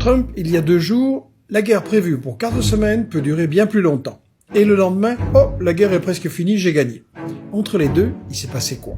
Trump, il y a 2 jours, la guerre prévue pour 4 semaines peut durer bien plus longtemps. Et le lendemain, oh, la guerre est presque finie, j'ai gagné. Entre les deux, il s'est passé quoi?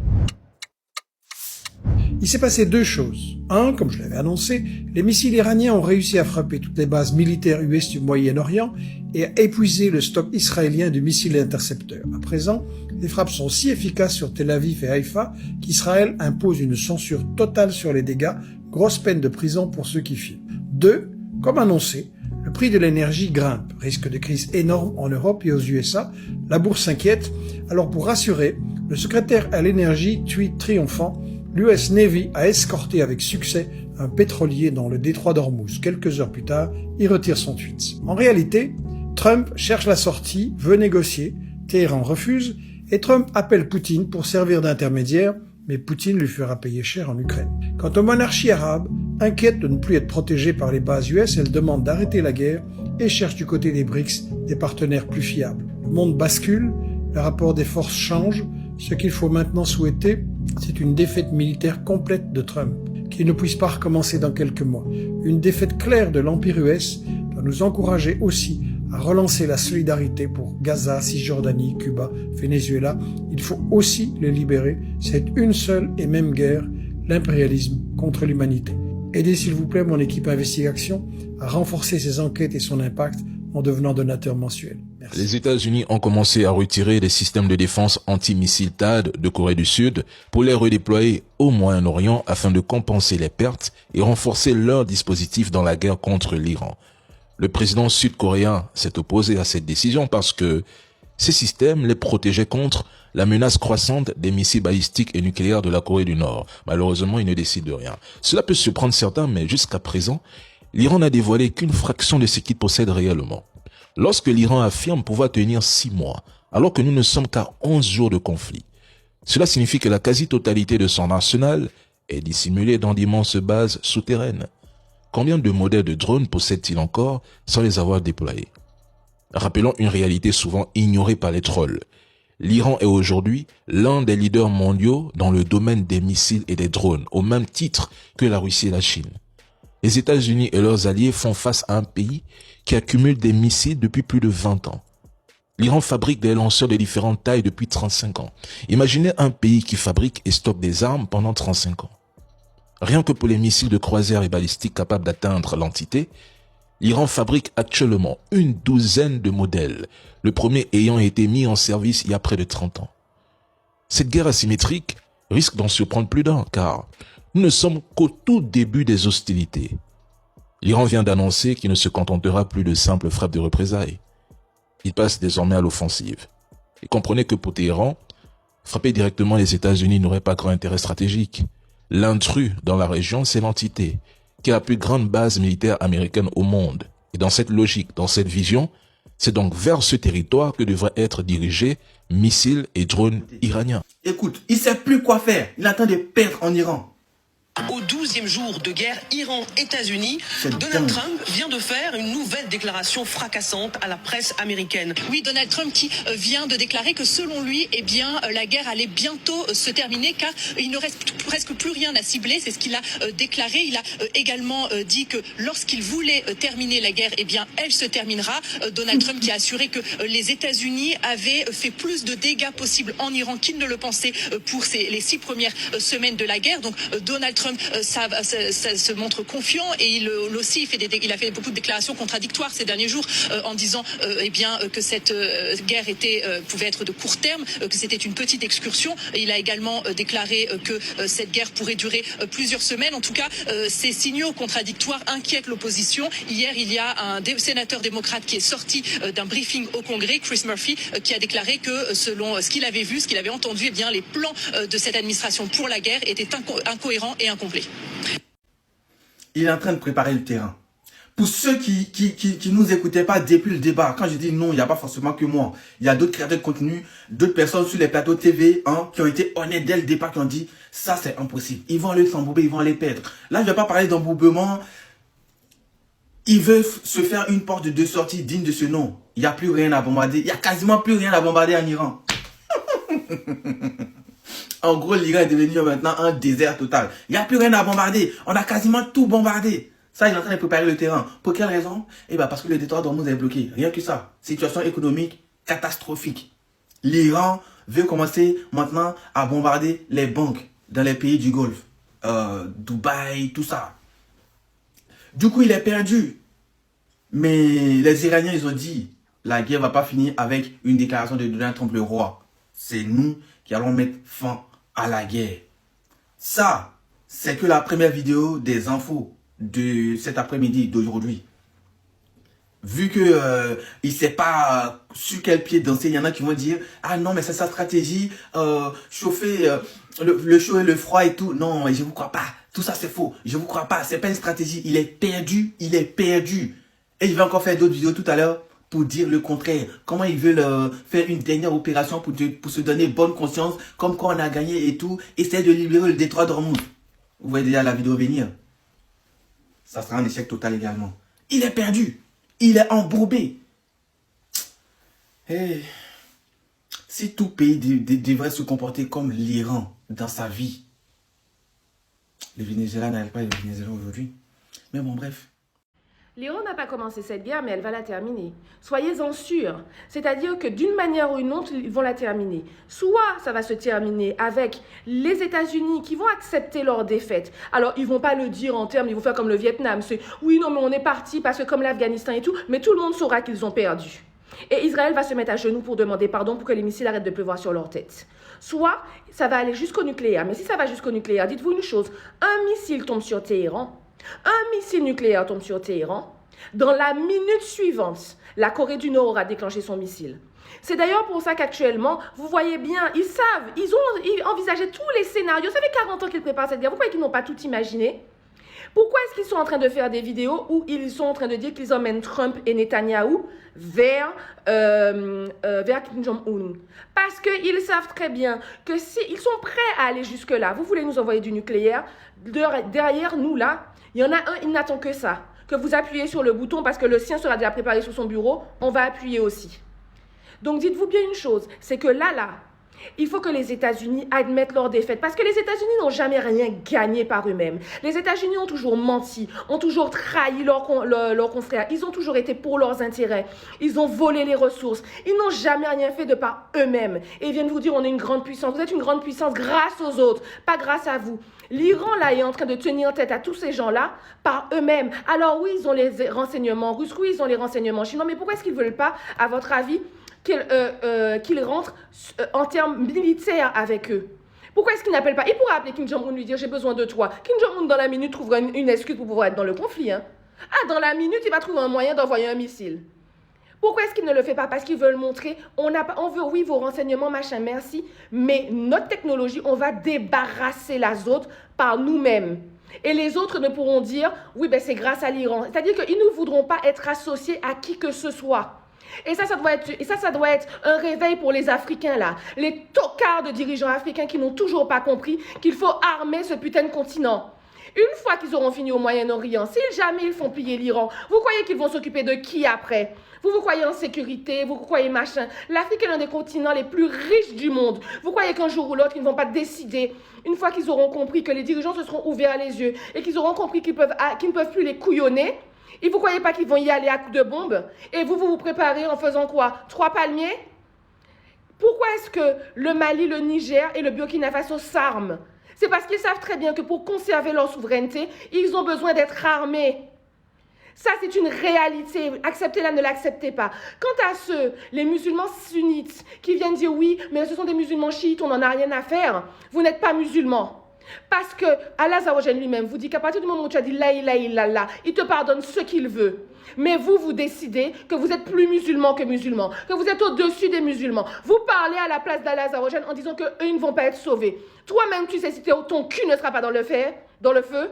Il s'est passé 2 choses. 1, comme je l'avais annoncé, les missiles iraniens ont réussi à frapper toutes les bases militaires US du Moyen-Orient et à épuiser le stock israélien de missiles intercepteurs. À présent, les frappes sont si efficaces sur Tel Aviv et Haïfa qu'Israël impose une censure totale sur les dégâts, grosse peine de prison pour ceux qui filment. 2, comme annoncé, le prix de l'énergie grimpe, risque de crise énorme en Europe et aux USA, la bourse s'inquiète, alors pour rassurer, le secrétaire à l'énergie tweet triomphant: l'US Navy a escorté avec succès un pétrolier dans le détroit d'Ormuz. Quelques heures plus tard, il retire son tweet. En réalité, Trump cherche la sortie, veut négocier, Téhéran refuse, et Trump appelle Poutine pour servir d'intermédiaire, mais Poutine lui fera payer cher en Ukraine. Quant aux monarchies arabes, inquiètes de ne plus être protégées par les bases US, elles demandent d'arrêter la guerre et cherchent du côté des BRICS des partenaires plus fiables. Le monde bascule, le rapport des forces change. Ce qu'il faut maintenant souhaiter, c'est une défaite militaire complète de Trump, qui ne puisse pas recommencer dans quelques mois. Une défaite claire de l'Empire US doit nous encourager aussi à relancer la solidarité pour Gaza, Cisjordanie, Cuba, Venezuela. Il faut aussi les libérer. C'est une seule et même guerre, l'impérialisme contre l'humanité. Aidez s'il vous plaît mon équipe Investigation à renforcer ses enquêtes et son impact en devenant donateur mensuel. Merci. Les États-Unis ont commencé à retirer les systèmes de défense anti-missiles THAAD de Corée du Sud pour les redéployer au Moyen-Orient afin de compenser les pertes et renforcer leur dispositif dans la guerre contre l'Iran. Le président sud-coréen s'est opposé à cette décision parce que ces systèmes les protégeaient contre la menace croissante des missiles balistiques et nucléaires de la Corée du Nord. Malheureusement, il ne décide de rien. Cela peut surprendre certains, mais jusqu'à présent, l'Iran n'a dévoilé qu'une fraction de ce qu'il possède réellement. Lorsque l'Iran affirme pouvoir tenir 6 mois, alors que nous ne sommes qu'à 11 jours de conflit, cela signifie que la quasi-totalité de son arsenal est dissimulée dans d'immenses bases souterraines. Combien de modèles de drones possède-t-il encore sans les avoir déployés? Rappelons une réalité souvent ignorée par les trolls. L'Iran est aujourd'hui l'un des leaders mondiaux dans le domaine des missiles et des drones, au même titre que la Russie et la Chine. Les États-Unis et leurs alliés font face à un pays qui accumule des missiles depuis plus de 20 ans. L'Iran fabrique des lanceurs de différentes tailles depuis 35 ans. Imaginez un pays qui fabrique et stocke des armes pendant 35 ans. Rien que pour les missiles de croisière et balistiques capables d'atteindre l'entité, l'Iran fabrique actuellement une 12aine de modèles, le premier ayant été mis en service il y a près de 30 ans. Cette guerre asymétrique risque d'en surprendre plus d'un, car nous ne sommes qu'au tout début des hostilités. L'Iran vient d'annoncer qu'il ne se contentera plus de simples frappes de représailles. Il passe désormais à l'offensive. Et comprenez que pour Téhéran, frapper directement les États-Unis n'aurait pas grand intérêt stratégique. L'intrus dans la région, c'est l'entité qui a la plus grande base militaire américaine au monde. Et dans cette logique, dans cette vision, c'est donc vers ce territoire que devraient être dirigés missiles et drones iraniens. Écoute, il sait plus quoi faire. Il attend de perdre en Iran. Au 12e jour de guerre Iran-États-Unis, Donald Trump vient de faire une nouvelle déclaration fracassante à la presse américaine. Oui, Donald Trump qui vient de déclarer que selon lui, eh bien, la guerre allait bientôt se terminer car il ne reste presque plus rien à cibler. C'est ce qu'il a déclaré. Il a également dit que lorsqu'il voulait terminer la guerre, eh bien, elle se terminera. Donald Trump qui a assuré que les États-Unis avaient fait plus de dégâts possibles en Iran qu'il ne le pensait pour les 6 premières semaines de la guerre. Donc, Donald Trump ça se montre confiant et il aussi il a fait beaucoup de déclarations contradictoires ces derniers jours en disant eh bien que cette guerre pouvait être de court terme, que c'était une petite excursion. Il a également déclaré que cette guerre pourrait durer plusieurs semaines. En tout cas, ces signaux contradictoires inquiètent l'opposition. Hier, il y a un sénateur démocrate qui est sorti d'un briefing au Congrès, Chris Murphy, qui a déclaré que selon ce qu'il avait vu, ce qu'il avait entendu, eh bien les plans de cette administration pour la guerre étaient incohérents et incomplet. Il est en train de préparer le terrain. Pour ceux qui nous écoutaient pas depuis le débat, quand je dis non, il n'y a pas forcément que moi. Il y a d'autres créateurs de contenu, d'autres personnes sur les plateaux TV qui ont été honnêtes dès le départ, qui ont dit ça c'est impossible. Ils vont aller s'embouber, ils vont aller perdre. Là, je ne vais pas parler d'emboubement. Ils veulent se faire une porte de 2 sorties digne de ce nom. Il n'y a plus rien à bombarder. Il n'y a quasiment plus rien à bombarder en Iran. En gros, l'Iran est devenu maintenant un désert total. Il n'y a plus rien à bombarder. On a quasiment tout bombardé. Ça, il est en train de préparer le terrain. Pour quelle raison? Eh bien, parce que le détroit d'Ormuz est bloqué. Rien que ça. Situation économique catastrophique. L'Iran veut commencer maintenant à bombarder les banques dans les pays du Golfe. Dubaï, tout ça. Du coup, il est perdu. Mais les Iraniens, ils ont dit, la guerre ne va pas finir avec une déclaration de Donald Trump le roi. C'est nous qui allons mettre fin à la guerre. Ça, c'est que la première vidéo des infos de cet après-midi, d'aujourd'hui. Vu que il ne sait pas sur quel pied danser, il y en a qui vont dire « Ah non, mais c'est sa stratégie, chauffer le chaud et le froid et tout. » Non, je ne vous crois pas. Tout ça, c'est faux. Je ne vous crois pas. Ce n'est pas une stratégie. Il est perdu. Il est perdu. Et il va encore faire d'autres vidéos tout à l'heure pour dire le contraire. Comment ils veulent faire une dernière opération pour se donner bonne conscience, comme quoi on a gagné et tout. Essayer de libérer le détroit d'Ormuz. Vous voyez déjà la vidéo venir. Ça sera un échec total également. Il est perdu. Il est embourbé. Hey. Si tout pays devrait se comporter comme l'Iran dans sa vie, le Venezuela n'arrive pas le Venezuela aujourd'hui. Mais bon, bref. L'Iran n'a pas commencé cette guerre, mais elle va la terminer. Soyez-en sûrs. C'est-à-dire que d'une manière ou une autre, ils vont la terminer. Soit ça va se terminer avec les États-Unis qui vont accepter leur défaite. Alors, ils ne vont pas le dire en termes, ils vont faire comme le Vietnam. C'est oui, non, mais on est parti parce que comme l'Afghanistan et tout, mais tout le monde saura qu'ils ont perdu. Et Israël va se mettre à genoux pour demander pardon pour que les missiles arrêtent de pleuvoir sur leur tête. Soit ça va aller jusqu'au nucléaire. Mais si ça va jusqu'au nucléaire, dites-vous une chose. Un missile tombe sur Téhéran. Un missile nucléaire tombe sur Téhéran. Dans la minute suivante, la Corée du Nord aura déclenché son missile. C'est d'ailleurs pour ça qu'actuellement, vous voyez bien, ils savent, ils ont envisagé tous les scénarios. Ça fait 40 ans qu'ils préparent cette guerre. Vous croyez qu'ils n'ont pas tout imaginé? Pourquoi est-ce qu'ils sont en train de faire des vidéos où ils sont en train de dire qu'ils emmènent Trump et Netanyahou vers Kim Jong-un? Parce qu'ils savent très bien que s'ils sont prêts à aller jusque-là, vous voulez nous envoyer du nucléaire, derrière nous là, il y en a un, il n'attend que ça. Que vous appuyez sur le bouton parce que le sien sera déjà préparé sur son bureau, on va appuyer aussi. Donc dites-vous bien une chose, c'est que là, il faut que les États-Unis admettent leur défaite parce que les États-Unis n'ont jamais rien gagné par eux-mêmes. Les États-Unis ont toujours menti, ont toujours trahi leurs confrères. Ils ont toujours été pour leurs intérêts. Ils ont volé les ressources. Ils n'ont jamais rien fait de par eux-mêmes. Et ils viennent vous dire on est une grande puissance. Vous êtes une grande puissance grâce aux autres, pas grâce à vous. L'Iran, là, est en train de tenir tête à tous ces gens-là par eux-mêmes. Alors oui, ils ont les renseignements russes, oui, ils ont les renseignements chinois, mais pourquoi est-ce qu'ils ne veulent pas, à votre avis, qu'ils rentrent en termes militaires avec eux? Pourquoi est-ce qu'ils n'appellent pas? Il pourrait appeler Kim Jong-un lui dire j'ai besoin de toi. Kim Jong-un dans la minute trouvera une excuse pour pouvoir être dans le conflit. Hein. Ah, dans la minute, il va trouver un moyen d'envoyer un missile. Pourquoi est-ce qu'ils ne le font pas? Parce qu'ils veulent montrer, on veut, oui, vos renseignements, machin, merci, mais notre technologie, on va débarrasser les autres par nous-mêmes. Et les autres ne pourront dire, oui, ben c'est grâce à l'Iran. C'est-à-dire qu'ils ne voudront pas être associés à qui que ce soit. Et ça doit être un réveil pour les Africains, là. Les tocards de dirigeants africains qui n'ont toujours pas compris qu'il faut armer ce putain de continent. Une fois qu'ils auront fini au Moyen-Orient, si jamais ils font plier l'Iran, vous croyez qu'ils vont s'occuper de qui après? Vous croyez en sécurité, vous croyez machin. L'Afrique est l'un des continents les plus riches du monde. Vous croyez qu'un jour ou l'autre, ils ne vont pas décider, une fois qu'ils auront compris que les dirigeants se seront ouverts les yeux et qu'ils auront compris qu'ils ne peuvent plus les couillonner, et vous ne croyez pas qu'ils vont y aller à coups de bombe? Et vous préparez en faisant quoi? 3 palmiers? Pourquoi est-ce que le Mali, le Niger et le Burkina Faso s'arment? C'est parce qu'ils savent très bien que pour conserver leur souveraineté, ils ont besoin d'être armés. Ça, c'est une réalité. Acceptez-la, ne l'acceptez pas. Quant à ceux, les musulmans sunnites, qui viennent dire oui, mais ce sont des musulmans chiites, on n'en a rien à faire. Vous n'êtes pas musulmans. Parce que Allah Azza wa Jalla lui-même vous dit qu'à partir du moment où tu as dit la ilaha illallah, il te pardonne ce qu'il veut. Mais vous décidez que vous êtes plus musulman que musulman, que vous êtes au-dessus des musulmans. Vous parlez à la place d'Allah Azza wa Jalla en disant qu'eux, ils ne vont pas être sauvés. Toi-même, tu sais si ton cul ne sera pas dans le feu.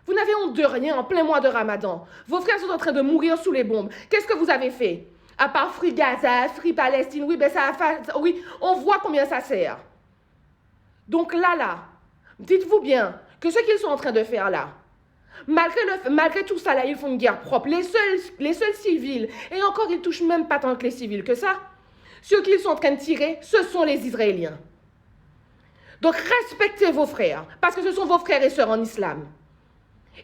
Vous n'avez honte de rien en plein mois de Ramadan. Vos frères sont en train de mourir sous les bombes. Qu'est-ce que vous avez fait? À part Free Gaza, Free Palestine, oui, ben oui, on voit combien ça sert. Donc là, dites-vous bien que ce qu'ils sont en train de faire là, malgré tout ça là, ils font une guerre propre. Les seuls civils, et encore ils touchent même pas tant que les civils que ça, ceux qu'ils sont en train de tirer, ce sont les Israéliens. Donc respectez vos frères, parce que ce sont vos frères et sœurs en islam.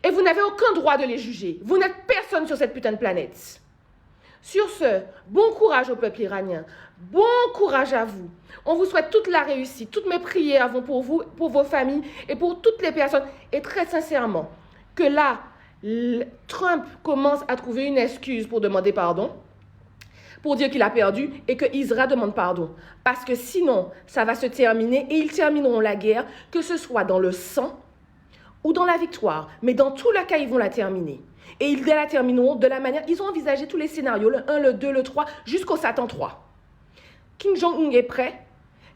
Et vous n'avez aucun droit de les juger. Vous n'êtes personne sur cette putain de planète. Sur ce, bon courage au peuple iranien. Bon courage à vous. On vous souhaite toute la réussite. Toutes mes prières vont pour vous, pour vos familles et pour toutes les personnes. Et très sincèrement, que là, Trump commence à trouver une excuse pour demander pardon, pour dire qu'il a perdu et que Israël demande pardon. Parce que sinon, ça va se terminer et ils termineront la guerre, que ce soit dans le sang ou dans la victoire. Mais dans tous les cas, ils vont la terminer. Et ils la termineront de la manière... Ils ont envisagé tous les scénarios, le 1, le 2, le 3, jusqu'au Satan 3. Kim Jong-un est prêt.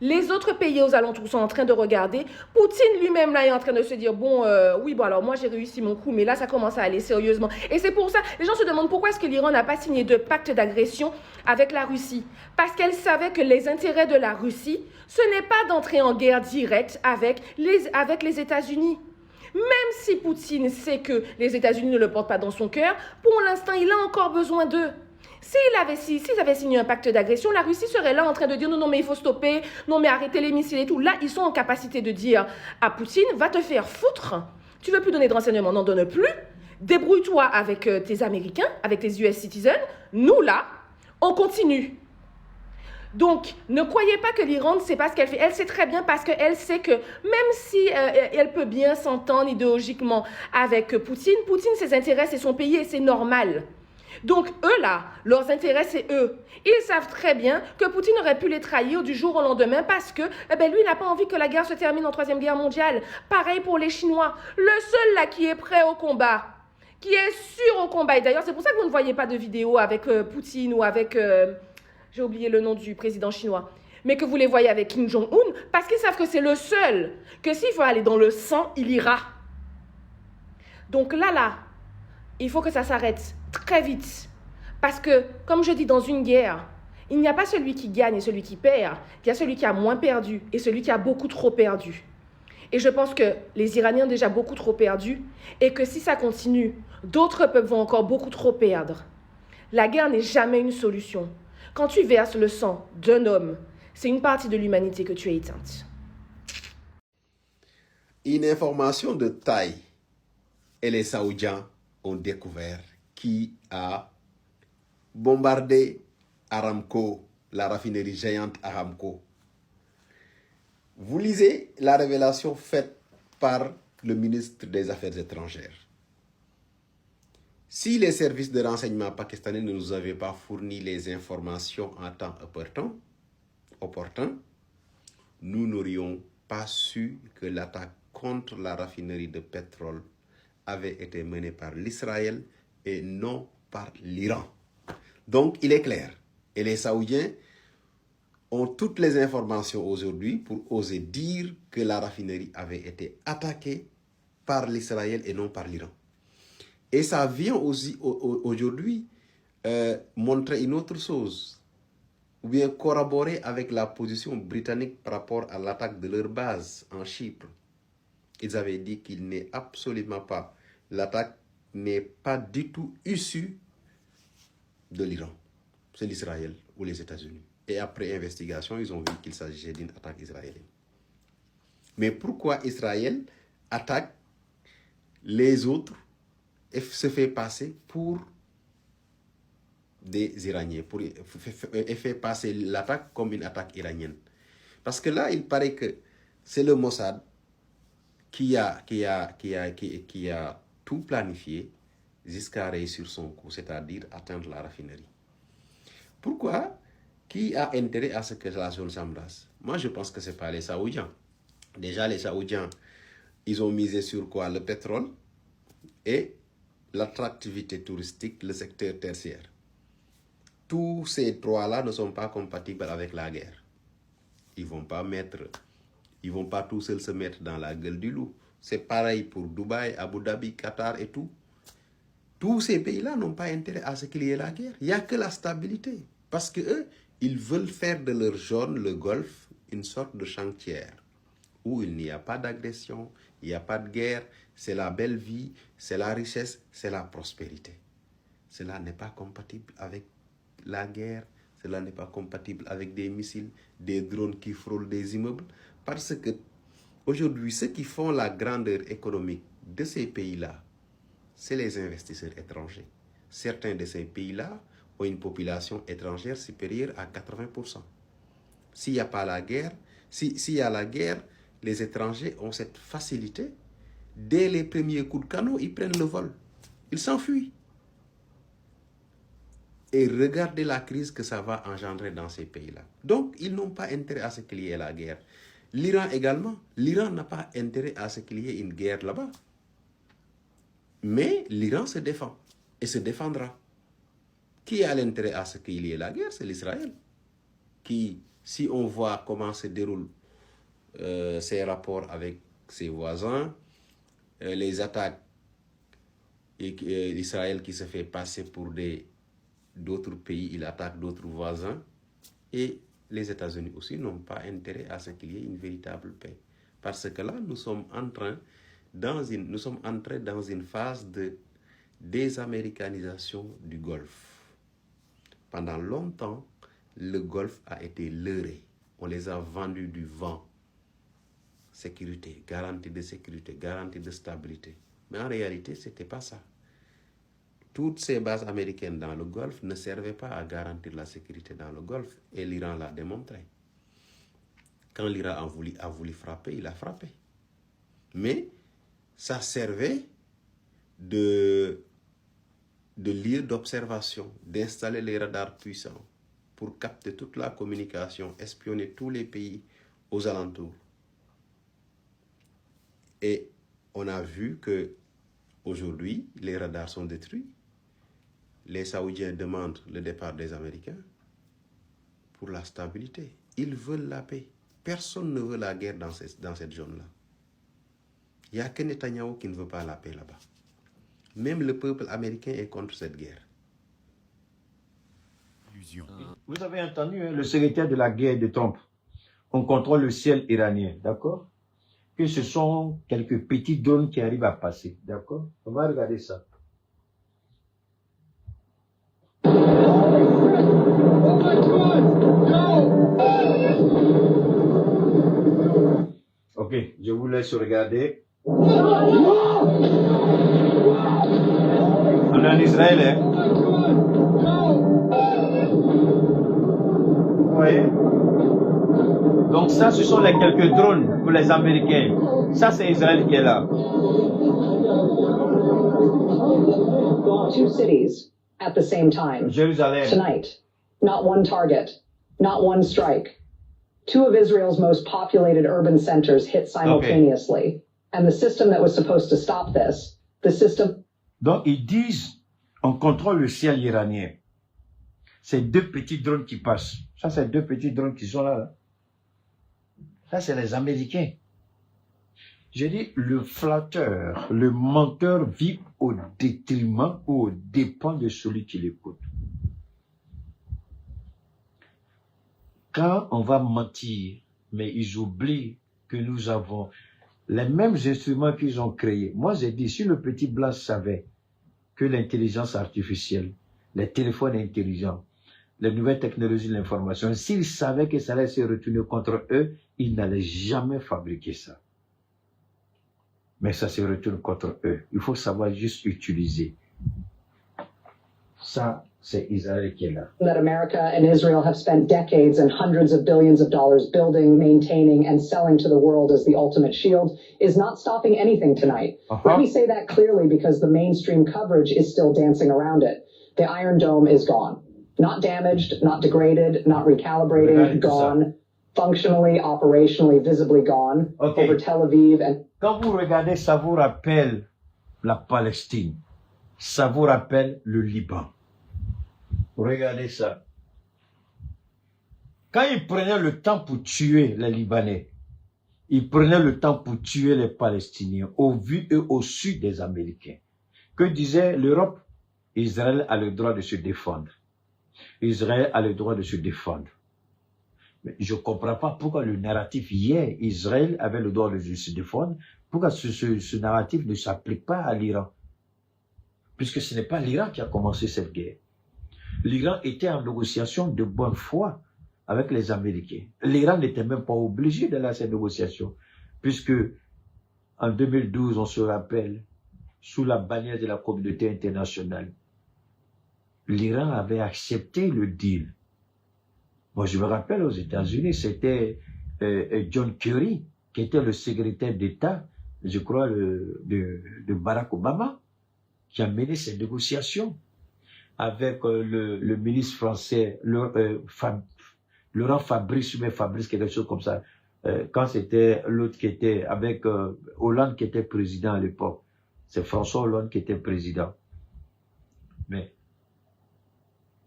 Les autres pays aux alentours sont en train de regarder. Poutine lui-même là est en train de se dire, bon, oui, bon alors moi j'ai réussi mon coup, mais là ça commence à aller sérieusement. Et c'est pour ça, les gens se demandent pourquoi est-ce que l'Iran n'a pas signé de pacte d'agression avec la Russie. Parce qu'elle savait que les intérêts de la Russie, ce n'est pas d'entrer en guerre directe avec les États-Unis. Même si Poutine sait que les États-Unis ne le portent pas dans son cœur, pour l'instant, il a encore besoin d'eux. S'ils avaient signé un pacte d'agression, la Russie serait là en train de dire non, mais il faut stopper, non, mais arrêtez les missiles et tout. Là, ils sont en capacité de dire à Poutine, va te faire foutre. Tu veux plus donner de renseignements, n'en donne plus. Débrouille-toi avec tes Américains, avec tes US citizens. Nous, là, on continue. Donc, ne croyez pas que l'Iran ne sait pas ce qu'elle fait. Elle sait très bien parce qu'elle sait que même si elle peut bien s'entendre idéologiquement avec Poutine, ses intérêts, c'est son pays et c'est normal. Donc, eux, là, leurs intérêts, c'est eux. Ils savent très bien que Poutine aurait pu les trahir du jour au lendemain parce que, lui, il n'a pas envie que la guerre se termine en 3e guerre mondiale. Pareil pour les Chinois. Le seul, là, qui est prêt au combat, qui est sûr au combat, et d'ailleurs, c'est pour ça que vous ne voyez pas de vidéo avec Poutine ou avec... j'ai oublié le nom du président chinois. Mais que vous les voyez avec Kim Jong-un, parce qu'ils savent que c'est le seul, que s'il faut aller dans le sang, il ira. Donc là, il faut que ça s'arrête très vite. Parce que, comme je dis, dans une guerre, il n'y a pas celui qui gagne et celui qui perd. Il y a celui qui a moins perdu et celui qui a beaucoup trop perdu. Et je pense que les Iraniens ont déjà beaucoup trop perdu et que si ça continue, d'autres peuples vont encore beaucoup trop perdre. La guerre n'est jamais une solution. Quand tu verses le sang d'un homme, c'est une partie de l'humanité que tu as éteinte. Une information de taille. Et les Saoudiens ont découvert qui a bombardé Aramco, la raffinerie géante Aramco. Vous lisez la révélation faite par le ministre des Affaires étrangères. Si les services de renseignement pakistanais ne nous avaient pas fourni les informations en temps opportun, nous n'aurions pas su que l'attaque contre la raffinerie de pétrole avait été menée par l'Israël et non par l'Iran. Donc, il est clair. Et les Saoudiens ont toutes les informations aujourd'hui pour oser dire que la raffinerie avait été attaquée par l'Israël et non par l'Iran. Et ça vient aussi aujourd'hui montrer une autre chose, ou bien corroborer avec la position britannique par rapport à l'attaque de leur base en Chypre. Ils avaient dit qu'il n'est absolument pas, l'attaque n'est pas du tout issue de l'Iran, c'est l'Israël ou les États-Unis. Et après investigation, ils ont vu qu'il s'agissait d'une attaque israélienne. Mais pourquoi Israël attaque les autres et se fait passer pour des Iraniens, et fait passer l'attaque comme une attaque iranienne? Parce que là, il paraît que c'est le Mossad qui a tout planifié jusqu'à réussir son coup, c'est-à-dire atteindre la raffinerie. Pourquoi? Qui a intérêt à ce que la zone s'embrasse? Moi, je pense que ce n'est pas les Saoudiens. Déjà, les Saoudiens, ils ont misé sur quoi? Le pétrole et l'attractivité touristique, le secteur tertiaire. Tous ces trois-là ne sont pas compatibles avec la guerre. Ils ne vont pas tout seuls se mettre dans la gueule du loup. C'est pareil pour Dubaï, Abu Dhabi, Qatar et tout. Tous ces pays-là n'ont pas intérêt à ce qu'il y ait la guerre. Il n'y a que la stabilité. Parce qu'eux, ils veulent faire de leur zone, le Golfe, une sorte de chantière où il n'y a pas d'agression, il n'y a pas de guerre, c'est la belle vie, c'est la richesse, c'est la prospérité. Cela n'est pas compatible avec la guerre, cela n'est pas compatible avec des missiles, des drones qui frôlent des immeubles. Parce que aujourd'hui, ceux qui font la grandeur économique de ces pays-là, c'est les investisseurs étrangers. Certains de ces pays-là ont une population étrangère supérieure à 80%. S'il n'y a pas la guerre, s'il y a la guerre, les étrangers ont cette facilité. Dès les premiers coups de canon, ils prennent le vol. Ils s'enfuient. Et regardez la crise que ça va engendrer dans ces pays-là. Donc, ils n'ont pas intérêt à ce qu'il y ait la guerre. L'Iran également. L'Iran n'a pas intérêt à ce qu'il y ait une guerre là-bas. Mais l'Iran se défend et se défendra. Qui a l'intérêt à ce qu'il y ait la guerre? C'est l'Israël. Qui, si on voit comment se déroulent ses rapports avec ses voisins, les attaques, et Israël qui se fait passer pour d'autres pays, il attaque d'autres voisins, et les États-Unis aussi n'ont pas intérêt à ce qu'il y ait une véritable paix. Parce que là, nous sommes entrés dans une phase de désaméricanisation du Golfe. Pendant longtemps, le Golfe a été leurré. On les a vendus du vent. Sécurité, garantie de sécurité, garantie de stabilité. Mais en réalité, ce n'était pas ça. Toutes ces bases américaines dans le Golfe ne servaient pas à garantir la sécurité dans le Golfe. Et l'Iran l'a démontré. Quand l'Iran a voulu frapper, il a frappé. Mais ça servait de lieu d'observation, d'installer les radars puissants pour capter toute la communication, espionner tous les pays aux alentours. Et on a vu que aujourd'hui, les radars sont détruits. Les Saoudiens demandent le départ des Américains pour la stabilité. Ils veulent la paix. Personne ne veut la guerre dans cette zone-là. Il n'y a que Netanyahou qui ne veut pas la paix là-bas. Même le peuple américain est contre cette guerre. Vous avez entendu, hein, le secrétaire de la guerre de Trump. On contrôle le ciel iranien, d'accord? Que ce sont quelques petits drones qui arrivent à passer, d'accord? On va regarder ça. Ok, je vous laisse regarder. On est en Israël, hein? Vous voyez? Donc ça, ce sont les quelques drones pour les Américains. Ça, c'est Israël qui est là. Two cities at the same time. Jérusalem. Tonight. Not one target. Not one strike. Two of Israel's most populated urban centers hit simultaneously. Okay. And the system that was supposed to stop this, the system... Donc, ils disent, on contrôle le ciel iranien. C'est deux petits drones qui passent. Ça, c'est deux petits drones qui sont là. Ça, c'est les Américains. Je dis, le flatteur, le menteur vit au détriment ou au dépens de celui qui l'écoute. Quand on va mentir, mais ils oublient que nous avons les mêmes instruments qu'ils ont créés. Moi, j'ai dit, si le petit blanc savait que l'intelligence artificielle, les téléphones intelligents, les nouvelles technologies de l'information, s'ils savaient que ça allait se retourner contre eux, ils n'allaient jamais fabriquer ça. Mais ça se retourne contre eux. Il faut savoir juste utiliser. Ça, c'est Israël qui est là. That America and Israel have spent decades and hundreds of billions of dollars building, maintaining, and selling to the world as the ultimate shield is not stopping anything tonight. Let me say that clearly because the mainstream coverage is still dancing around it. The Iron Dome is gone. Not damaged, not degraded, not recalibrated, gone. Functionally, operationally, visibly gone. Over Tel Aviv and... Quand vous regardez, ça vous rappelle la Palestine. Ça vous rappelle le Liban. Regardez ça. Quand ils prenaient le temps pour tuer les Libanais, ils prenaient le temps pour tuer les Palestiniens, au vu et au sud des Américains. Que disait l'Europe? Israël a le droit de se défendre. Israël a le droit de se défendre. Mais je ne comprends pas pourquoi le narratif hier, Israël avait le droit de se défendre, pourquoi ce narratif ne s'applique pas à l'Iran. Puisque ce n'est pas l'Iran qui a commencé cette guerre. L'Iran était en négociation de bonne foi avec les Américains. L'Iran n'était même pas obligé d'aller à cette négociation, puisque en 2012, on se rappelle, sous la bannière de la communauté internationale, l'Iran avait accepté le deal. Moi, je me rappelle aux États-Unis, c'était John Kerry, qui était le secrétaire d'État, je crois, de Barack Obama, qui a mené ces négociations avec le ministre français, Laurent Fabrice, quelque chose comme ça, quand c'était l'autre qui était avec Hollande qui était président à l'époque. C'est François Hollande qui était président. Mais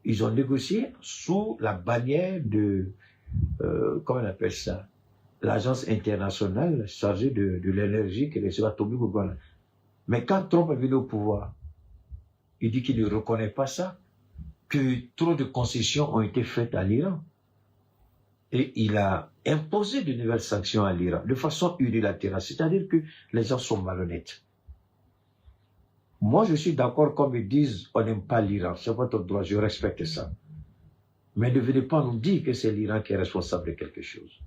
ils ont négocié sous la bannière de, comment on appelle ça, l'agence internationale chargée de l'énergie, qui est les atomiques. Mais quand Trump est venu au pouvoir, il dit qu'il ne reconnaît pas ça, que trop de concessions ont été faites à l'Iran. Et il a imposé de nouvelles sanctions à l'Iran, de façon unilatérale, c'est-à-dire que les gens sont malhonnêtes. Moi, je suis d'accord quand ils disent on n'aime pas l'Iran, c'est votre droit, je respecte ça. Mais ne venez pas nous dire que c'est l'Iran qui est responsable de quelque chose.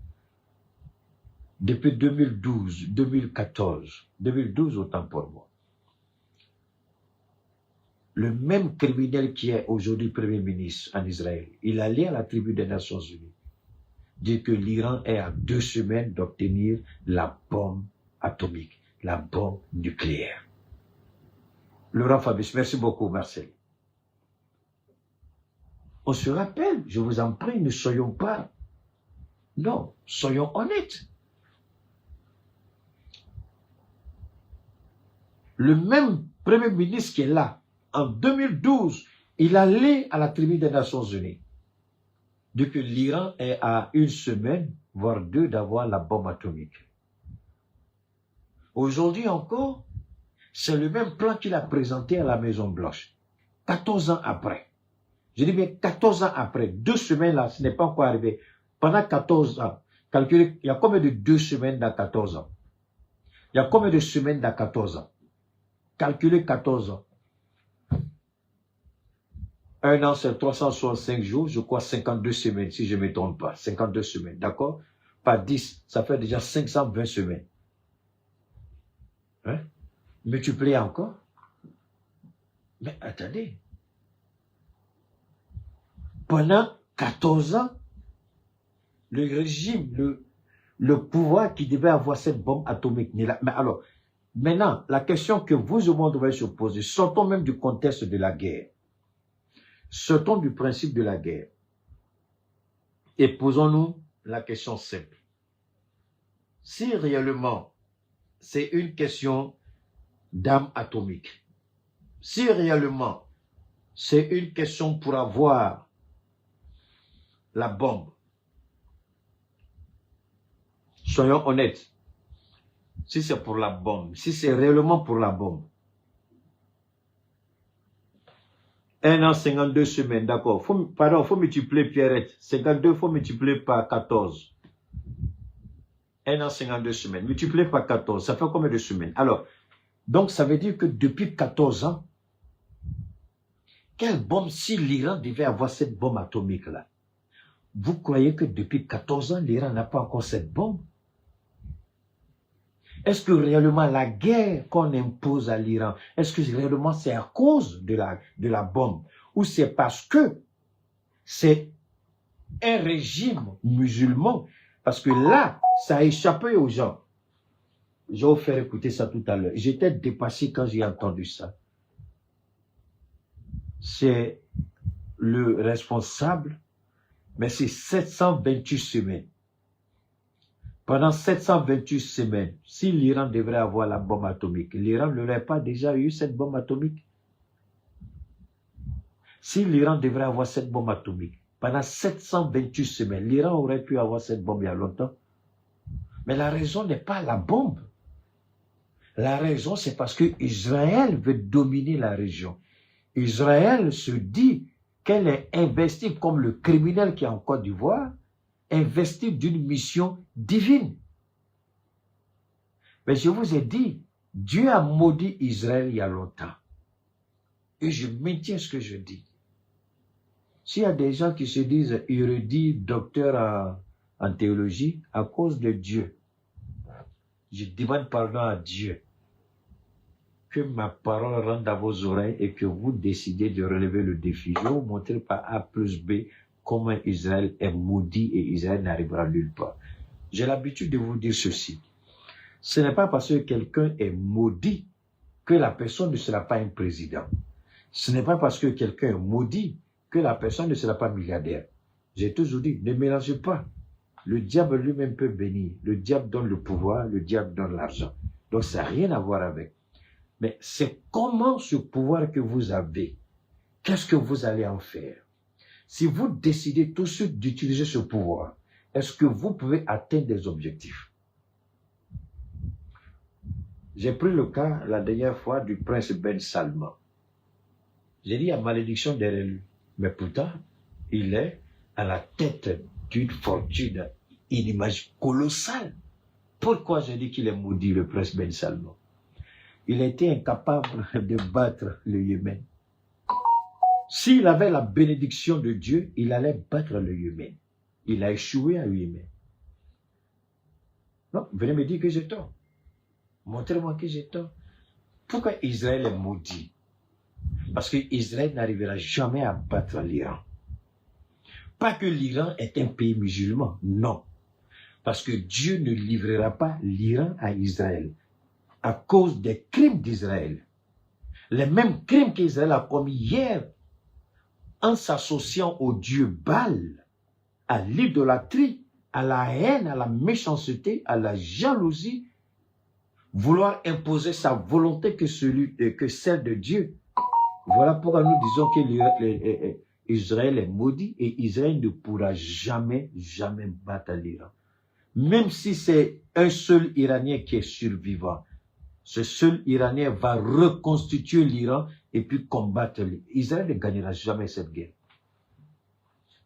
Depuis 2012, 2014, 2012 autant pour moi, le même criminel qui est aujourd'hui Premier ministre en Israël, il allait à la tribune des Nations Unies dire que l'Iran est à 2 semaines d'obtenir la bombe atomique, la bombe nucléaire. Laurent Fabrice, merci beaucoup, Marcel. On se rappelle, je vous en prie, ne soyons pas... Non, soyons honnêtes. Le même Premier ministre qui est là, en 2012, il allait à la tribune des Nations Unies. Dit que l'Iran est à 1 semaine, voire 2, d'avoir la bombe atomique. Aujourd'hui encore, c'est le même plan qu'il a présenté à la Maison Blanche. 14 ans après. Je dis bien 14 ans après, 2 semaines là, ce n'est pas encore arrivé. Pendant 14 ans, calculez, il y a combien de 2 semaines dans 14 ans? Il y a combien de semaines dans 14 ans? Calculez 14 ans. 1 an, c'est 365 jours, je crois 52 semaines, si je ne me trompe pas. 52 semaines, d'accord? Par 10, ça fait déjà 520 semaines. Hein? Multipliez encore. Mais attendez. Pendant 14 ans, le régime, le pouvoir qui devait avoir cette bombe atomique n'est là. Mais alors, maintenant, la question que vous et moi devons se poser, sortons même du contexte de la guerre. Sortons du principe de la guerre et posons-nous la question simple. Si réellement c'est une question d'armes atomiques, si réellement c'est une question pour avoir la bombe, soyons honnêtes, si c'est pour la bombe, si c'est réellement pour la bombe, 1 an, 52 semaines, d'accord. Pardon, il faut multiplier, Pierrette. 52, il faut multiplier par 14. 1 an, 52 semaines. Multiplier par 14, ça fait combien de semaines? Alors, donc ça veut dire que depuis 14 ans, quelle bombe, si l'Iran devait avoir cette bombe atomique-là? Vous croyez que depuis 14 ans, l'Iran n'a pas encore cette bombe? Est-ce que réellement la guerre qu'on impose à l'Iran, est-ce que réellement c'est à cause de la bombe? Ou c'est parce que c'est un régime musulman? Parce que là, ça a échappé aux gens. Je vais vous faire écouter ça tout à l'heure. J'étais dépassé quand j'ai entendu ça. C'est le responsable, mais c'est 728 semaines. Pendant 728 semaines, si l'Iran devrait avoir la bombe atomique, l'Iran n'aurait pas déjà eu cette bombe atomique? Si l'Iran devrait avoir cette bombe atomique, pendant 728 semaines, l'Iran aurait pu avoir cette bombe il y a longtemps. Mais la raison n'est pas la bombe. La raison, c'est parce que Israël veut dominer la région. Israël se dit qu'elle est investie comme le criminel qui est en Côte d'Ivoire, investi d'une mission divine. Mais je vous ai dit, Dieu a maudit Israël il y a longtemps. Et je maintiens ce que je dis. S'il y a des gens qui se disent érudits, docteurs en théologie, à cause de Dieu, je demande pardon à Dieu. que ma parole rentre dans vos oreilles et que vous décidez de relever le défi. Je vais vous montrer par A plus B comment Israël est maudit et Israël n'arrivera nulle part. J'ai l'habitude de vous dire ceci. Ce n'est pas parce que quelqu'un est maudit que la personne ne sera pas un président. Ce n'est pas parce que quelqu'un est maudit que la personne ne sera pas milliardaire. J'ai toujours dit, ne mélangez pas. Le diable lui-même peut bénir. Le diable donne le pouvoir, le diable donne l'argent. Donc ça n'a rien à voir avec. Mais c'est comment ce pouvoir que vous avez, qu'est-ce que vous allez en faire? Si vous décidez tout de suite d'utiliser ce pouvoir, est-ce que vous pouvez atteindre des objectifs? J'ai pris le cas la dernière fois du prince Ben Salman. J'ai dit, il y a malédiction derrière lui. Mais pourtant, il est à la tête d'une fortune inimaginable, colossale. Pourquoi je dis qu'il est maudit, le prince Ben Salman? Il a été incapable de battre le Yémen. S'il avait la bénédiction de Dieu, il allait battre le Yémen. Il a échoué à Yémen. Non, venez me dire que j'ai tort. Montrez-moi que j'ai tort. Pourquoi Israël est maudit? Parce que Israël n'arrivera jamais à battre l'Iran. Pas que l'Iran est un pays musulman, non. Parce que Dieu ne livrera pas l'Iran à Israël à cause des crimes d'Israël. Les mêmes crimes qu'Israël a commis hier en s'associant au dieu Baal, à l'idolâtrie, à la haine, à la méchanceté, à la jalousie, vouloir imposer sa volonté que celle de Dieu. Voilà pourquoi nous disons que Israël est maudit et Israël ne pourra jamais battre l'Iran. Même si c'est un seul Iranien qui est survivant, ce seul Iranien va reconstituer l'Iran et puis combattre l'Iran. Israël ne gagnera jamais cette guerre.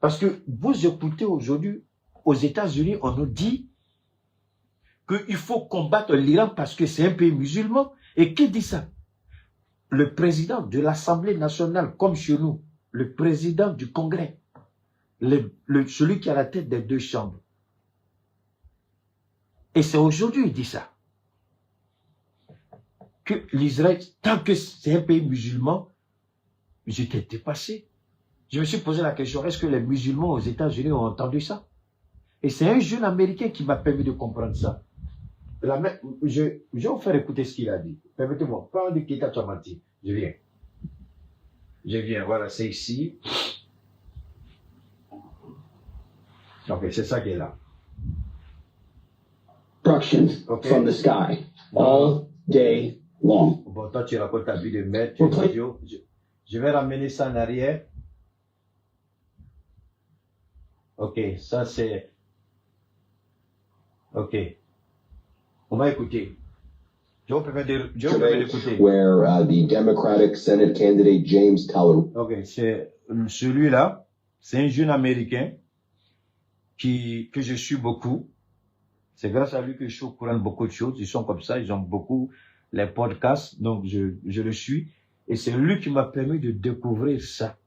Parce que vous écoutez aujourd'hui, aux États-Unis, on nous dit qu'il faut combattre l'Iran parce que c'est un pays musulman. Et qui dit ça? Le président de l'Assemblée nationale, comme chez nous, le président du Congrès, celui qui a la tête des deux chambres. Et c'est aujourd'hui qu'il dit ça. Que l'Israël, tant que c'est un pays musulman, j'étais dépassé. Je me suis posé la question, est-ce que les musulmans aux États-Unis ont entendu ça? Et c'est un jeune Américain qui m'a permis de comprendre ça. Je vais vous faire écouter ce qu'il a dit. Permettez-moi, parle de Keita Tchamati. Je viens, voilà, c'est ici. Ok, c'est ça qui est là. Destruction from the sky all day long. Bon, toi, tu racontes ta vie de maître. Je vais ramener ça en arrière. Ok, ça c'est... Ok. On va écouter. Je vais vous permettre d'écouter. Where the Democratic Senate candidate James Teller. Ok, c'est celui-là. C'est un jeune Américain que je suis beaucoup. C'est grâce à lui que je suis au courant de beaucoup de choses. Ils sont comme ça, ils ont beaucoup les podcasts, donc je le suis. Et c'est lui qui m'a permis de découvrir ça.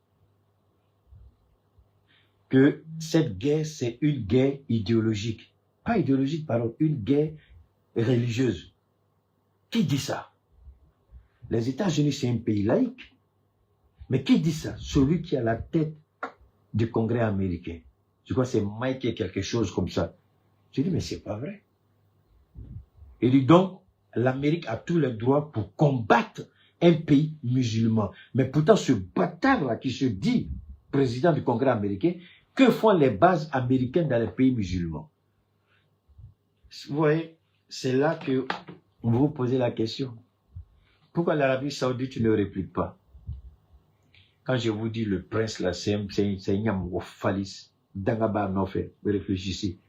Que cette guerre, c'est une guerre idéologique. Pas idéologique, pardon, une guerre religieuse. Qui dit ça? Les États-Unis, c'est un pays laïque. Mais qui dit ça? Celui qui a la tête du Congrès américain. Je crois que c'est Mike et quelque chose comme ça. Je dis, mais c'est pas vrai. Il dit donc, l'Amérique a tous les droits pour combattre un pays musulman. Mais pourtant, ce bâtard-là qui se dit président du Congrès américain, que font les bases américaines dans les pays musulmans? Vous voyez, c'est là que vous vous posez la question. Pourquoi l'Arabie Saoudite ne réplique pas? Quand je vous dis le prince là, c'est un Yamoufalis, Dangaba Nofé, réfléchissez.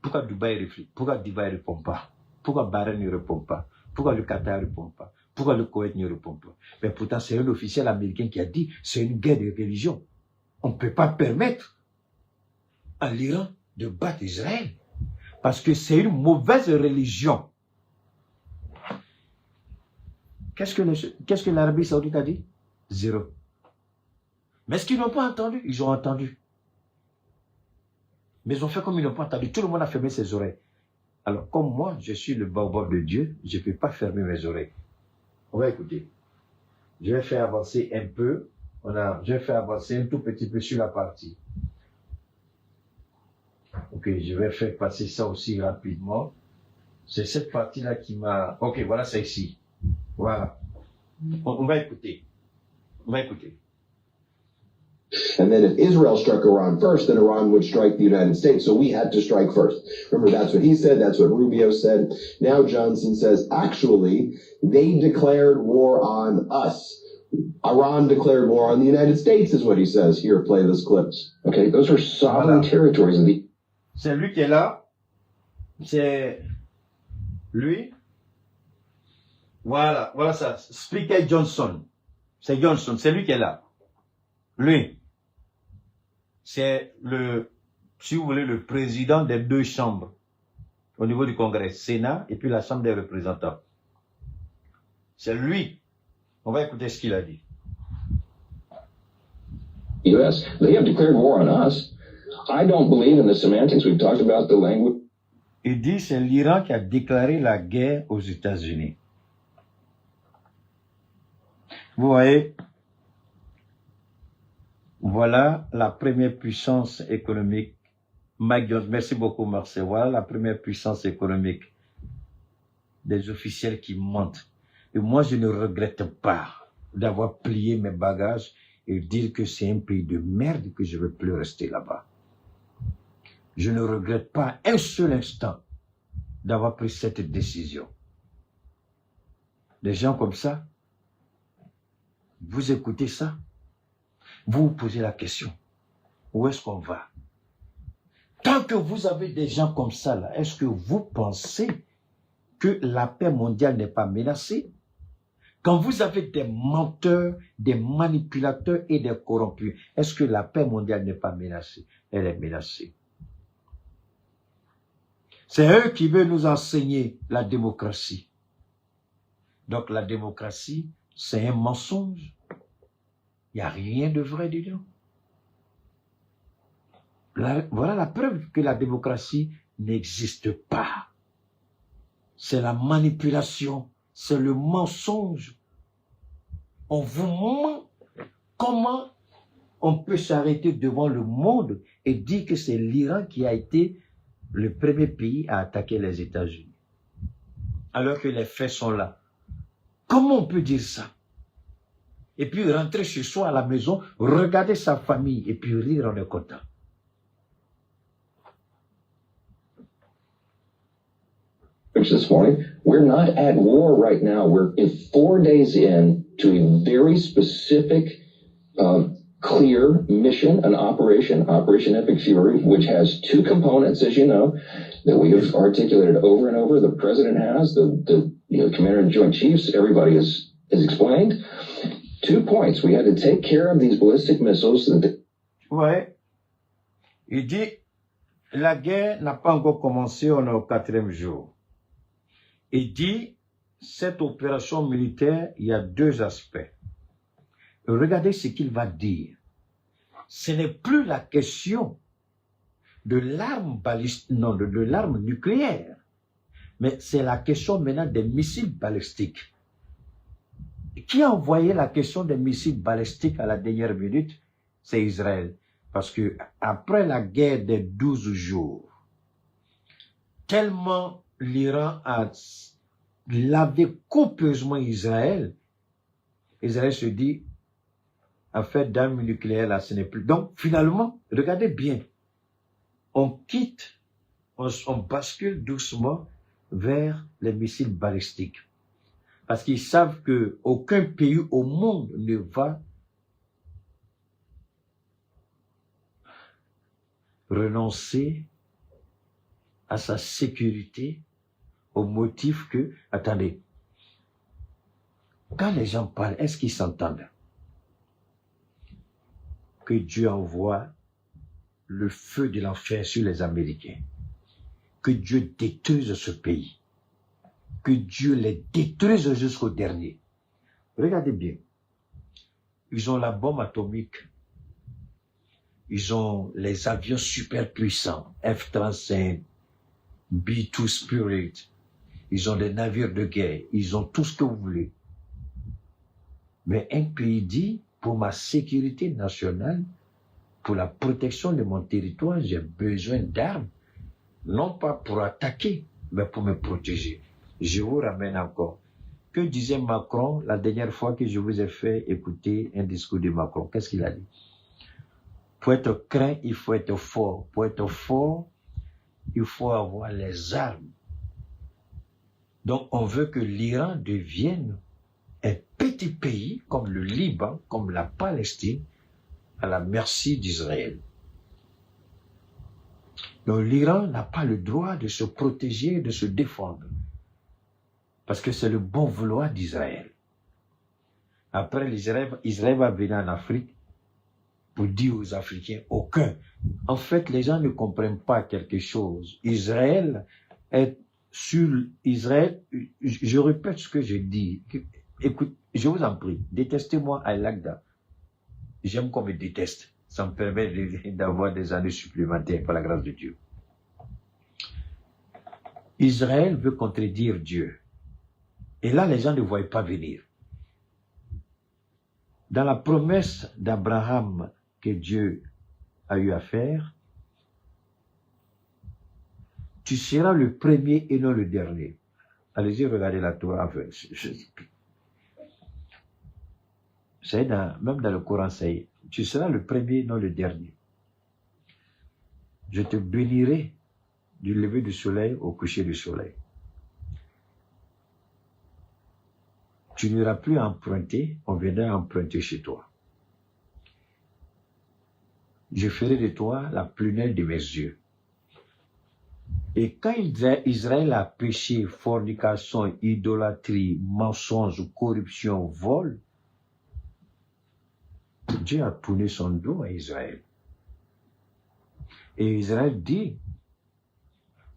Pourquoi Dubaï réfléchit? Pourquoi Dubaï ne répond pas? Pourquoi Bahreïn ne répond pas? Pourquoi le Qatar ne répond pas? Pourquoi le Koweït ne répond pas? Mais pourtant, c'est un officiel américain qui a dit c'est une guerre de religion. On ne peut pas permettre à l'Iran de battre Israël. Parce que c'est une mauvaise religion. Qu'est-ce que l'Arabie Saoudite a dit? Zéro. Mais est-ce qu'ils n'ont pas entendu? Ils ont entendu. Mais ils ont fait comme ils n'ont pas entendu. Tout le monde a fermé ses oreilles. Alors, comme moi, je suis le baobab de Dieu, je ne peux pas fermer mes oreilles. On va écouter. Je vais faire avancer un peu. Je vais faire avancer un tout petit peu sur la partie. Ok, je vais faire passer ça aussi rapidement. C'est cette partie-là qui m'a... Ok, voilà, c'est ici. Voilà. On va écouter. On va écouter. And then if Israel struck Iran first, then Iran would strike the United States. So we had to strike first. Remember, that's what he said. That's what Rubio said. Now Johnson says, actually, they declared war on us. Iran declared war on the United States is what he says. Here, play this clips. Okay, those are sovereign territories of the... C'est lui qui est là. C'est lui. Voilà, voilà ça. Speaker Johnson. C'est Johnson, c'est lui qui est là. Lui. C'est si vous voulez, le président des deux chambres au niveau du Congrès, Sénat et puis la Chambre des représentants. C'est lui. On va écouter ce qu'il a dit. US, they have declared war on us. I don't believe in the semantics. We've talked about the language. Il dit c'est l'Iran qui a déclaré la guerre aux États-Unis. Vous voyez, voilà la première puissance économique. Merci beaucoup, Marcel. Voilà la première puissance économique des officiels qui mentent. Et moi, je ne regrette pas d'avoir plié mes bagages et dire que c'est un pays de merde que je ne veux plus rester là-bas. Je ne regrette pas un seul instant d'avoir pris cette décision. Des gens comme ça, vous écoutez ça, vous vous posez la question, où est-ce qu'on va? Tant que vous avez des gens comme ça, là, est-ce que vous pensez que la paix mondiale n'est pas menacée? Quand vous avez des menteurs, des manipulateurs et des corrompus, est-ce que la paix mondiale n'est pas menacée? Elle est menacée. C'est eux qui veulent nous enseigner la démocratie. Donc la démocratie, c'est un mensonge. Il n'y a rien de vrai dedans. Voilà la preuve que la démocratie n'existe pas. C'est la manipulation, c'est le mensonge. On vous ment. Comment on peut s'arrêter devant le monde et dire que c'est l'Iran qui a été le premier pays à attaquer les États-Unis, alors que les faits sont là? Comment on peut dire ça? Et puis rentrer chez soi à la maison, regarder sa famille et puis rire en est content. This morning, we're not at war right now. We're 4 days in to a very specific, clear mission, an Operation Epic Fury, which has two components, as you know, that we have articulated over and over. The president has, the Commander in Joint Chiefs, everybody has explained. 2 points. We had to take care of these ballistic missiles. Ouais. Il dit, la guerre n'a pas encore commencé, on est au 4e jour. Il dit, cette opération militaire, il y a 2 aspects. Regardez ce qu'il va dire. Ce n'est plus la question de l'arme balistique, non, de l'arme nucléaire, mais c'est la question maintenant des missiles balistiques. Qui a envoyé la question des missiles balistiques à la dernière minute? C'est Israël. Parce que après la guerre des 12 jours, tellement l'Iran a lavé copieusement Israël, Israël se dit, en fait, d'armes nucléaires, là, ce n'est plus. Donc, finalement, regardez bien, on quitte, on bascule doucement vers les missiles balistiques. Parce qu'ils savent que aucun pays au monde ne va renoncer à sa sécurité au motif que, attendez, quand les gens parlent, est-ce qu'ils s'entendent? Que Dieu envoie le feu de l'enfer sur les Américains. Que Dieu détruise ce pays. Que Dieu les détruise jusqu'au dernier. Regardez bien. Ils ont la bombe atomique. Ils ont les avions super puissants. F-35, B-2 Spirit. Ils ont des navires de guerre. Ils ont tout ce que vous voulez. Mais un pays dit, pour ma sécurité nationale, pour la protection de mon territoire, j'ai besoin d'armes, non pas pour attaquer, mais pour me protéger. Je vous ramène encore. Que disait Macron la dernière fois que je vous ai fait écouter un discours de Macron? Qu'est-ce qu'il a dit? Pour être craint, il faut être fort. Pour être fort, il faut avoir les armes. Donc, on veut que l'Iran devienne un petit pays comme le Liban, comme la Palestine, à la merci d'Israël. Donc, l'Iran n'a pas le droit de se protéger, de se défendre. Parce que c'est le bon vouloir d'Israël. Après, Israël va venir en Afrique pour dire aux Africains, aucun. En fait, les gens ne comprennent pas quelque chose. Israël est sur Israël. Je répète ce que je dis. Écoute, je vous en prie, détestez-moi à l'Agda. J'aime qu'on me déteste. Ça me permet d'avoir des années supplémentaires par la grâce de Dieu. Israël veut contredire Dieu. Et là, les gens ne voient pas venir. Dans la promesse d'Abraham que Dieu a eu à faire, tu seras le premier et non le dernier. Allez-y, regardez la Torah. C'est même dans le Coran, c'est tu seras le premier et non le dernier. Je te bénirai du lever du soleil au coucher du soleil. Tu n'iras plus emprunter, on viendra emprunter chez toi. Je ferai de toi la prunelle de mes yeux. Et quand Israël a péché, fornication, idolâtrie, mensonge, corruption, vol, Dieu a tourné son dos à Israël. Et Israël dit,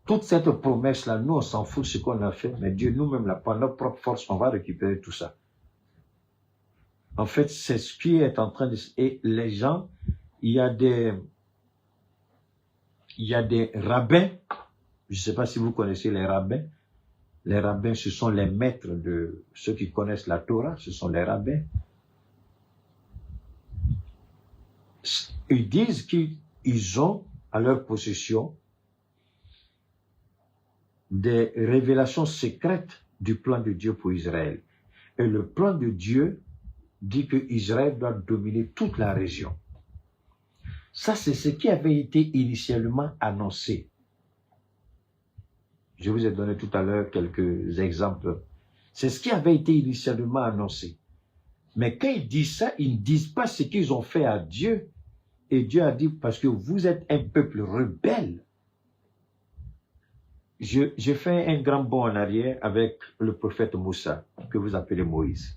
toute cette promesse-là, nous on s'en fout de ce qu'on a fait, mais Dieu nous-mêmes, là, par notre propre force, on va récupérer tout ça. En fait, c'est ce qui est en train de... Et les gens, il y a des rabbins, je ne sais pas si vous connaissez les rabbins. Les rabbins, ce sont les maîtres de ceux qui connaissent la Torah, ce sont les rabbins. Ils disent qu'ils ont à leur possession des révélations secrètes du plan de Dieu pour Israël. Et le plan de Dieu dit que Israël doit dominer toute la région. Ça, c'est ce qui avait été initialement annoncé. Je vous ai donné tout à l'heure quelques exemples. C'est ce qui avait été initialement annoncé. Mais quand ils disent ça, ils ne disent pas ce qu'ils ont fait à Dieu. Et Dieu a dit, parce que vous êtes un peuple rebelle. Je fais un grand bond en arrière avec le prophète Moussa, que vous appelez Moïse.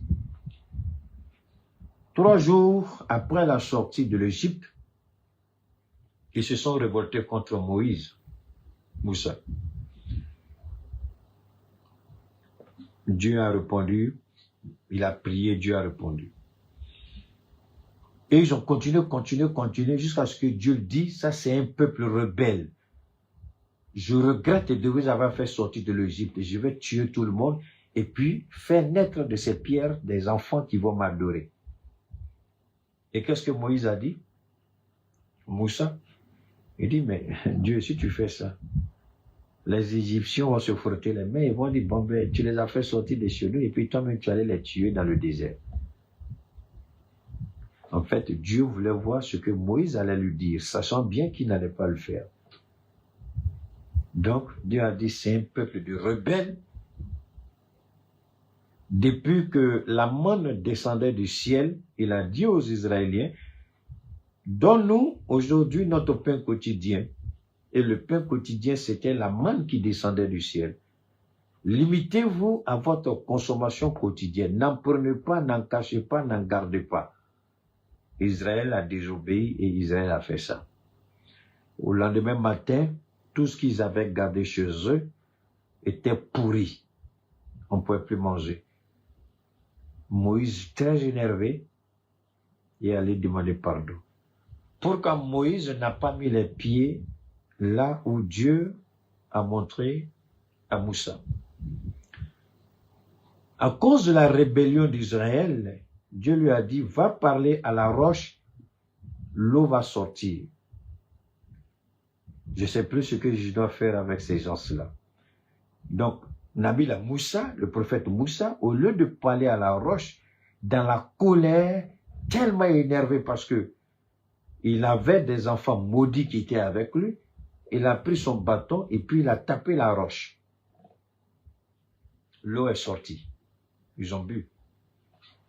3 jours après la sortie de l'Égypte, ils se sont révoltés contre Moussa. Dieu a répondu, il a prié, Dieu a répondu. Et ils ont continué jusqu'à ce que Dieu dise, ça c'est un peuple rebelle. Je regrette de vous avoir fait sortir de l'Égypte. Je vais tuer tout le monde et puis faire naître de ces pierres des enfants qui vont m'adorer. Et qu'est-ce que Moïse a dit? Moussa, il dit, mais Dieu, si tu fais ça, les Égyptiens vont se frotter les mains et vont dire, bon ben, tu les as fait sortir de chez nous et puis toi-même tu allais les tuer dans le désert. En fait, Dieu voulait voir ce que Moïse allait lui dire, sachant bien qu'il n'allait pas le faire. Donc, Dieu a dit, c'est un peuple de rebelles. Depuis que la manne descendait du ciel, il a dit aux Israéliens, donne-nous aujourd'hui notre pain quotidien. Et le pain quotidien, c'était la manne qui descendait du ciel. Limitez-vous à votre consommation quotidienne. N'en prenez pas, n'en cachez pas, n'en gardez pas. Israël a désobéi et Israël a fait ça. Au lendemain matin, tout ce qu'ils avaient gardé chez eux était pourri. On ne pouvait plus manger. Moïse, très énervé, est allé demander pardon. Pourquoi Moïse n'a pas mis les pieds là où Dieu a montré à Moussa? À cause de la rébellion d'Israël, Dieu lui a dit, va parler à la roche, l'eau va sortir. Je ne sais plus ce que je dois faire avec ces gens-là. Donc, Nabi Moussa, le prophète Moussa, au lieu de parler à la roche, dans la colère, tellement énervé parce que il avait des enfants maudits qui étaient avec lui, il a pris son bâton et puis il a tapé la roche. L'eau est sortie. Ils ont bu.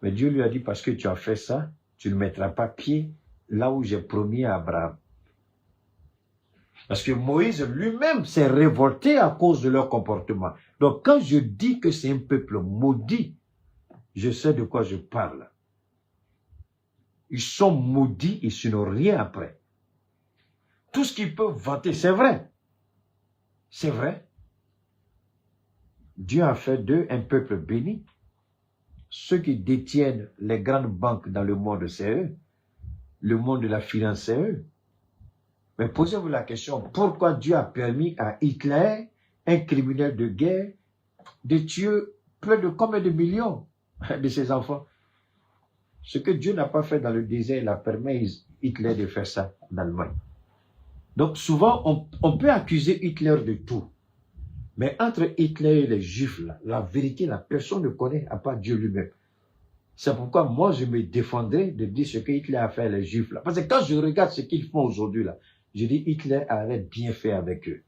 Mais Dieu lui a dit, parce que tu as fait ça, tu ne mettras pas pied là où j'ai promis à Abraham. Parce que Moïse lui-même s'est révolté à cause de leur comportement. Donc quand je dis que c'est un peuple maudit, je sais de quoi je parle. Ils sont maudits, ils n'ont rien après. Tout ce qu'ils peuvent vanter, c'est vrai. C'est vrai. Dieu a fait d'eux un peuple béni. Ceux qui détiennent les grandes banques dans le monde, c'est eux. Le monde de la finance, c'est eux. Mais posez-vous la question, pourquoi Dieu a permis à Hitler, un criminel de guerre, de tuer plus de combien de millions de ses enfants? Ce que Dieu n'a pas fait dans le désert, il a permis à Hitler de faire ça en Allemagne. Donc souvent, on peut accuser Hitler de tout. Mais entre Hitler et les Juifs, là, la vérité, la personne ne connaît, à part Dieu lui-même. C'est pourquoi moi, je me défendrai de dire ce que Hitler a fait les Juifs. Là. Parce que quand je regarde ce qu'ils font aujourd'hui, là, je dis Hitler avait bien fait avec eux.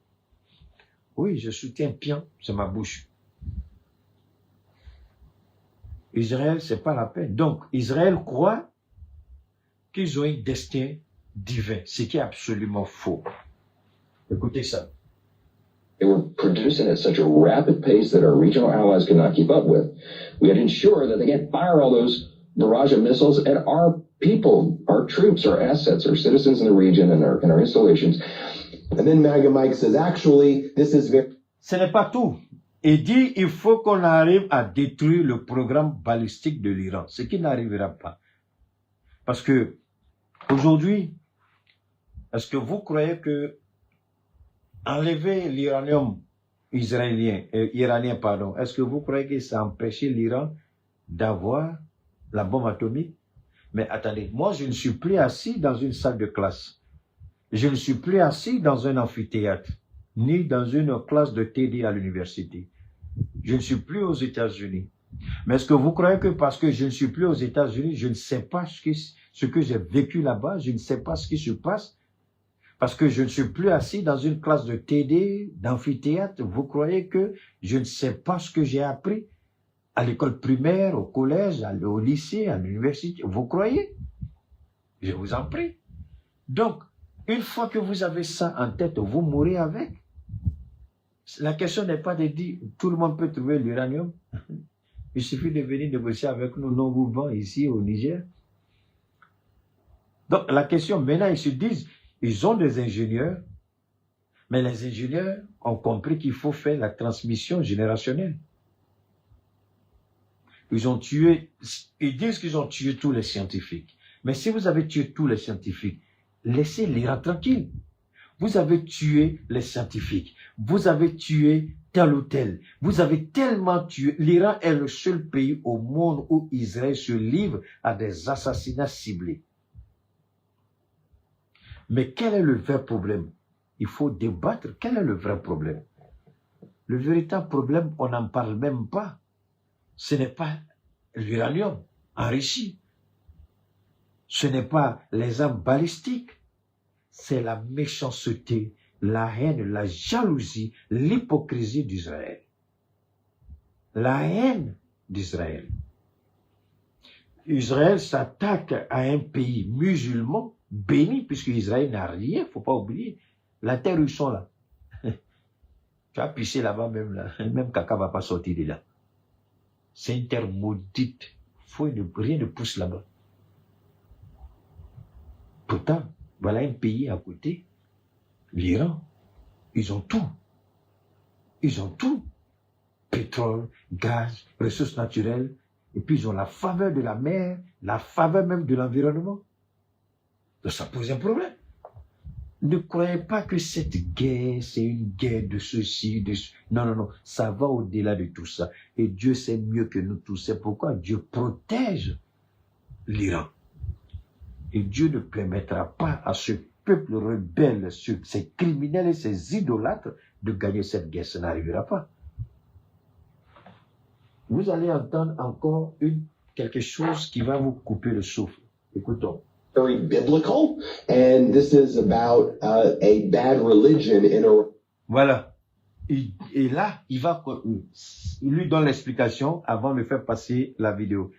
Oui, je soutiens bien, c'est ma bouche. Israël, c'est pas la peine. Donc, Israël croit qu'ils ont un destin divin, ce qui est absolument faux. Écoutez ça. They were producing at such a rapid pace that our regional allies could not keep up with. We had to ensure that they can't fire all those barrage of missiles at our people, our troops, our assets, our citizens in the region and our installations. And then MAGA Mike says, actually, this is very... Ce n'est pas tout. Il dit il faut qu'on arrive à détruire le programme balistique de l'Iran, ce qui n'arrivera pas. Parce que aujourd'hui, est-ce que vous croyez que enlever l'uranium iranien, est-ce que vous croyez que ça a empêché l'Iran d'avoir la bombe atomique? Mais attendez, moi je ne suis plus assis dans une salle de classe. Je ne suis plus assis dans un amphithéâtre, ni dans une classe de TD à l'université. Je ne suis plus aux États-Unis. Mais est-ce que vous croyez que parce que je ne suis plus aux États-Unis, je ne sais pas ce que j'ai vécu là-bas, je ne sais pas ce qui se passe? Parce que je ne suis plus assis dans une classe de TD, d'amphithéâtre, vous croyez que je ne sais pas ce que j'ai appris à l'école primaire, au collège, au lycée, à l'université? Vous croyez? Je vous en prie. Donc, une fois que vous avez ça en tête, vous mourrez avec. La question n'est pas de dire tout le monde peut trouver l'uranium. Il suffit de venir négocier avec nous, non vous vend ici au Niger. Donc, la question maintenant, ils se disent, ils ont des ingénieurs, mais les ingénieurs ont compris qu'il faut faire la transmission générationnelle. Ils disent qu'ils ont tué tous les scientifiques. Mais si vous avez tué tous les scientifiques, laissez l'Iran tranquille. Vous avez tué les scientifiques. Vous avez tué tel ou tel. Vous avez tellement tué. L'Iran est le seul pays au monde où Israël se livre à des assassinats ciblés. Mais quel est le vrai problème? Il faut débattre. Quel est le vrai problème? Le véritable problème, on n'en parle même pas. Ce n'est pas l'uranium enrichi. Ce n'est pas les armes balistiques. C'est la méchanceté, la haine, la jalousie, l'hypocrisie d'Israël. La haine d'Israël. Israël s'attaque à un pays musulman béni, puisque Israël n'a rien, il ne faut pas oublier. La terre où ils sont là. Tu vas pisser là-bas même là. Même caca ne va pas sortir de là. C'est une terre maudite. Rien ne pousse là-bas. Pourtant, voilà un pays à côté, l'Iran. Ils ont tout. Ils ont tout. Pétrole, gaz, ressources naturelles. Et puis ils ont la faveur de la mer, la faveur même de l'environnement. Donc ça pose un problème. Ne croyez pas que cette guerre, c'est une guerre de ceci, de ceci. Non, non, non. Ça va au-delà de tout ça. Et Dieu sait mieux que nous tous. C'est pourquoi Dieu protège l'Iran. Et Dieu ne permettra pas à ce peuple rebelle, ces criminels et ces idolâtres de gagner cette guerre. Ça n'arrivera pas. Vous allez entendre encore quelque chose qui va vous couper le souffle. Écoutons. Very biblical, and this is about a bad religion in a... Voilà. Et là, il lui donne l'explication avant de faire passer la vidéo.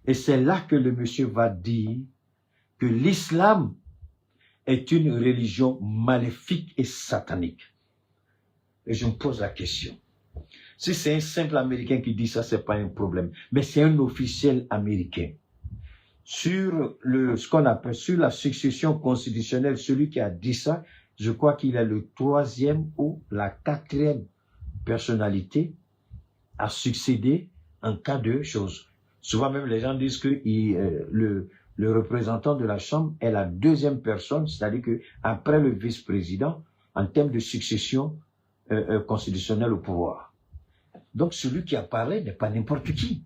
Et c'est là que le monsieur va dire que l'islam est une religion maléfique et satanique. Et je me pose la question. Si c'est un simple Américain qui dit ça, c'est pas un problème. Mais c'est un officiel américain. Sur ce qu'on appelle, sur la succession constitutionnelle, celui qui a dit ça, je crois qu'il est le 3e ou la 4e personnalité à succéder en cas de choses. Souvent même les gens disent que le représentant de la Chambre est la 2e personne, c'est-à-dire que après le vice-président, en termes de succession constitutionnelle au pouvoir. Donc celui qui a parlé n'est pas n'importe qui.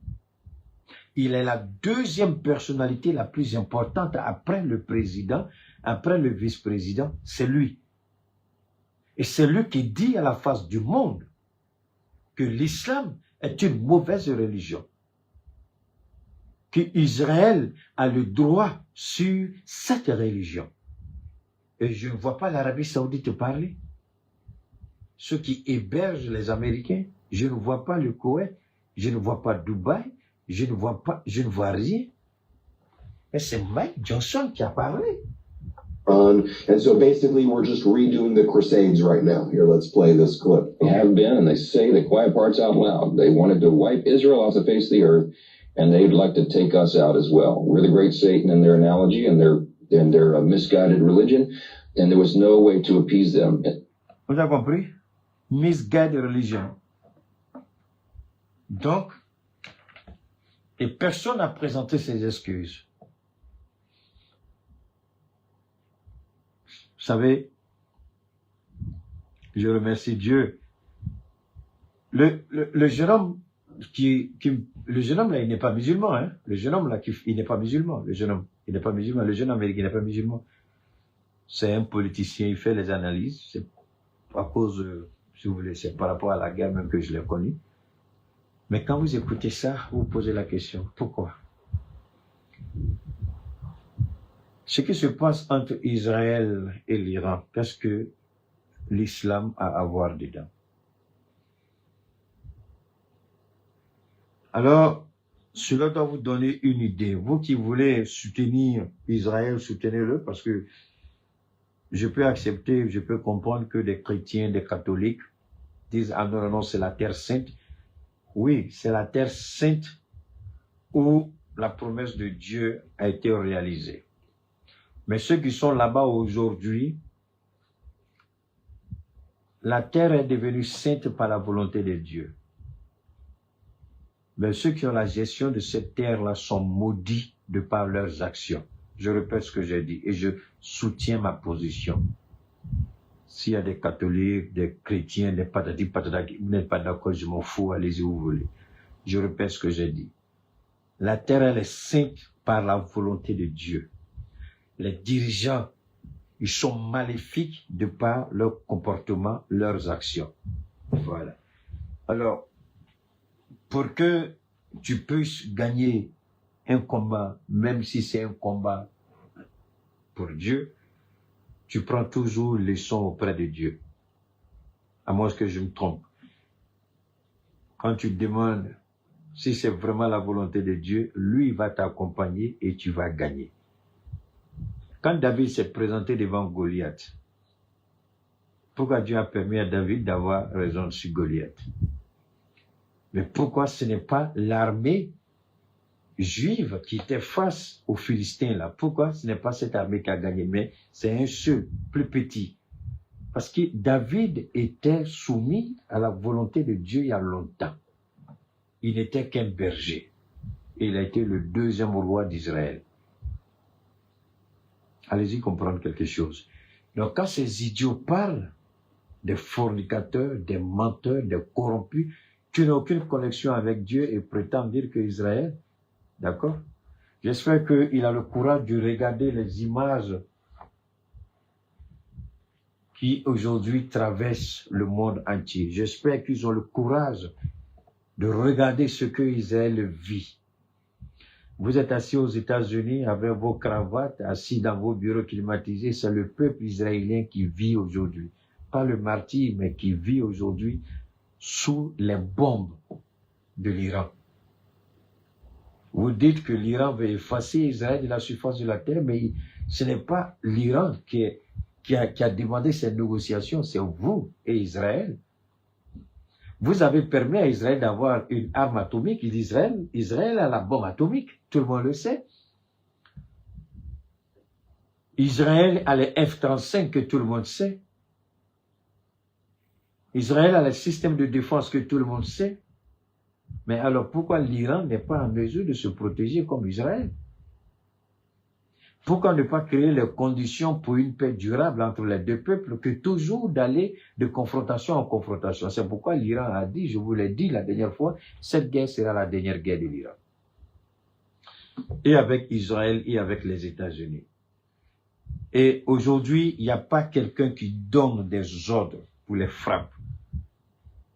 Il est la 2e personnalité la plus importante après le président, après le vice-président, c'est lui. Et c'est lui qui dit à la face du monde que l'islam est une mauvaise religion. Qu'Israël a le droit sur cette religion. Et je ne vois pas l'Arabie Saoudite parler. Ceux qui hébergent les Américains, je ne vois pas le Koweït, je ne vois pas Dubaï, je ne vois rien. Mais c'est Mike Johnson qui a parlé. And so basically we're just redoing the Crusades right now. Here, let's play this clip. They have been, and they say the quiet parts out loud. They wanted to wipe Israel off the face of the earth, and they'd like to take us out as well. We're the great Satan in their analogy and their misguided religion, and there was no way to appease them. Vous avez compris? Misguided religion. Donc, et personne n'a présenté ses excuses. Vous savez, je remercie Dieu. Le jeune homme le jeune homme là, il n'est pas musulman, hein. Le jeune homme là, il n'est pas musulman. Le jeune homme, il n'est pas musulman. Le jeune américain, il n'est pas musulman. C'est un politicien, il fait les analyses. C'est à cause, si vous voulez, c'est par rapport à la guerre même que je l'ai connu. Mais quand vous écoutez ça, vous vous posez la question, pourquoi? Ce qui se passe entre Israël et l'Iran, qu'est-ce que l'islam a à voir dedans? Alors, cela doit vous donner une idée. Vous qui voulez soutenir Israël, soutenez-le, parce que je peux accepter, je peux comprendre que des chrétiens, des catholiques disent « Ah non, non, c'est la terre sainte ». Oui, c'est la terre sainte où la promesse de Dieu a été réalisée. Mais ceux qui sont là-bas aujourd'hui, la terre est devenue sainte par la volonté de Dieu. Mais ceux qui ont la gestion de cette terre-là sont maudits de par leurs actions. Je répète ce que j'ai dit et je soutiens ma position. S'il y a des catholiques, des chrétiens, des patati patata, vous n'êtes pas d'accord, je m'en fous, allez-y où vous voulez. Je répète ce que j'ai dit. La terre, elle est sainte par la volonté de Dieu. Les dirigeants, ils sont maléfiques de par leur comportement, leurs actions. Voilà. Alors, pour que tu puisses gagner un combat, même si c'est un combat pour Dieu, tu prends toujours leçon auprès de Dieu. À moins que je me trompe. Quand tu demandes si c'est vraiment la volonté de Dieu, lui il va t'accompagner et tu vas gagner. Quand David s'est présenté devant Goliath, pourquoi Dieu a permis à David d'avoir raison sur Goliath? Mais pourquoi ce n'est pas l'armée juive qui était face aux Philistins là? Pourquoi ce n'est pas cette armée qui a gagné? Mais c'est un seul, plus petit. Parce que David était soumis à la volonté de Dieu il y a longtemps. Il n'était qu'un berger. Et il a été le deuxième roi d'Israël. Allez-y comprendre quelque chose. Donc quand ces idiots parlent des fornicateurs, des menteurs, des corrompus, tu n'as aucune connexion avec Dieu et prétends dire que Israël, d'accord, J'espère qu'il a le courage de regarder les images qui aujourd'hui traversent le monde entier. J'espère qu'ils ont le courage de regarder ce que Israël vit. Vous êtes assis aux États-Unis avec vos cravates, assis dans vos bureaux climatisés, c'est le peuple israélien qui vit aujourd'hui. Pas le martyr, mais qui vit aujourd'hui sous les bombes de l'Iran. Vous dites que l'Iran veut effacer Israël de la surface de la terre, mais ce n'est pas l'Iran qui a demandé cette négociation, c'est vous et Israël. Vous avez permis à Israël d'avoir une arme atomique. Israël a la bombe atomique, tout le monde le sait. Israël a les F-35 que tout le monde sait. Israël a le système de défense que tout le monde sait. Mais alors pourquoi l'Iran n'est pas en mesure de se protéger comme Israël? Pourquoi ne pas créer les conditions pour une paix durable entre les deux peuples que toujours d'aller de confrontation en confrontation? C'est pourquoi l'Iran a dit, je vous l'ai dit la dernière fois, cette guerre sera la dernière guerre de l'Iran. Et avec Israël et avec les États-Unis. Et aujourd'hui, il n'y a pas quelqu'un qui donne des ordres pour les frappes.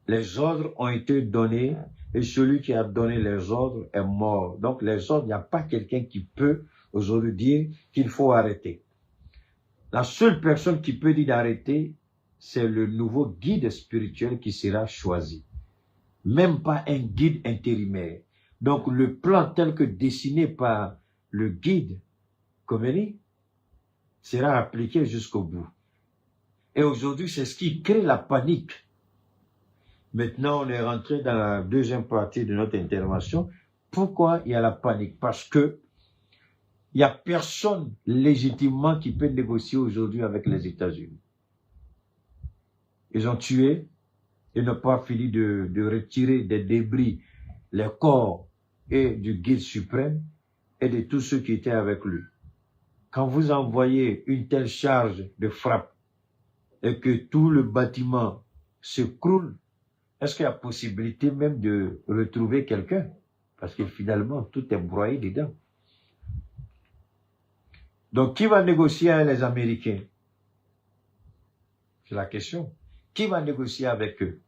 Les ordres ont été donnés et celui qui a donné les ordres est mort. Donc les ordres, il n'y a pas quelqu'un qui peut aujourd'hui dire qu'il faut arrêter. La seule personne qui peut dire d'arrêter, c'est le nouveau guide spirituel qui sera choisi. Même pas un guide intérimaire. Donc le plan tel que dessiné par le guide Khomeini sera appliqué jusqu'au bout. Et aujourd'hui, c'est ce qui crée la panique. Maintenant, on est rentré dans la deuxième partie de notre intervention. Pourquoi il y a la panique? Parce que il n'y a personne légitimement qui peut négocier aujourd'hui avec les États-Unis. Ils ont tué, ils n'ont pas fini de retirer des débris, les corps et du guide suprême et de tous ceux qui étaient avec lui. Quand vous envoyez une telle charge de frappe et que tout le bâtiment se croule, est-ce qu'il y a possibilité même de retrouver quelqu'un? Parce que finalement, tout est broyé dedans. Donc, qui va négocier avec les Américains? C'est la question. Qui va négocier avec eux?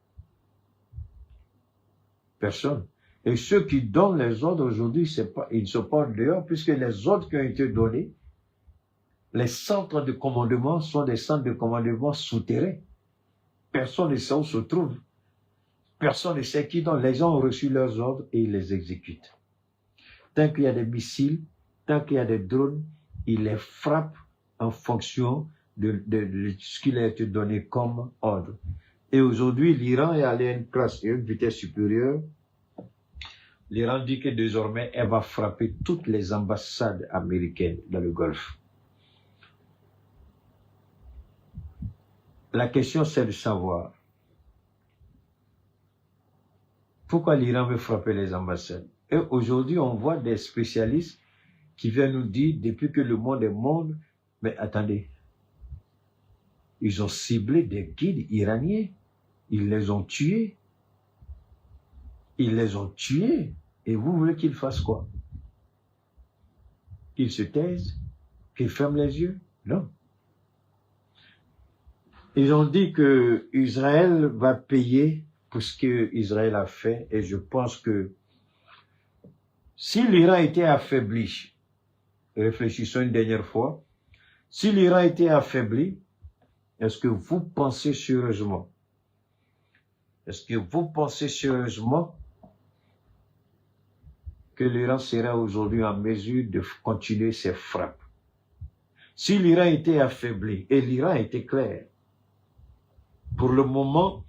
Personne. Et ceux qui donnent les ordres aujourd'hui, ils ne sont pas dehors, puisque les ordres qui ont été donnés, les centres de commandement sont des centres de commandement souterrains. Personne ne sait où se trouve. Personne ne sait qui donne. Les gens ont reçu leurs ordres et ils les exécutent. Tant qu'il y a des missiles, tant qu'il y a des drones, ils les frappent en fonction de ce qui leur a été donné comme ordre. Et aujourd'hui, l'Iran est allé à une vitesse supérieure. L'Iran dit que désormais, elle va frapper toutes les ambassades américaines dans le Golfe. La question, c'est de savoir pourquoi l'Iran veut frapper les ambassades. Et aujourd'hui, on voit des spécialistes qui viennent nous dire, depuis que le monde est monde, mais attendez, ils ont ciblé des guides iraniens, ils les ont tués. Ils les ont tués. Et vous voulez qu'ils fassent quoi? Qu'ils se taisent? Qu'ils ferment les yeux? Non. Ils ont dit que Israël va payer pour ce qu'Israël a fait. Et je pense que si l'Iran était affaibli, réfléchissons une dernière fois, si l'Iran était affaibli, est-ce que vous pensez sérieusement? Est-ce que vous pensez sérieusement que l'Iran serait aujourd'hui en mesure de continuer ses frappes? Si l'Iran était affaibli, et l'Iran était clair, pour le moment,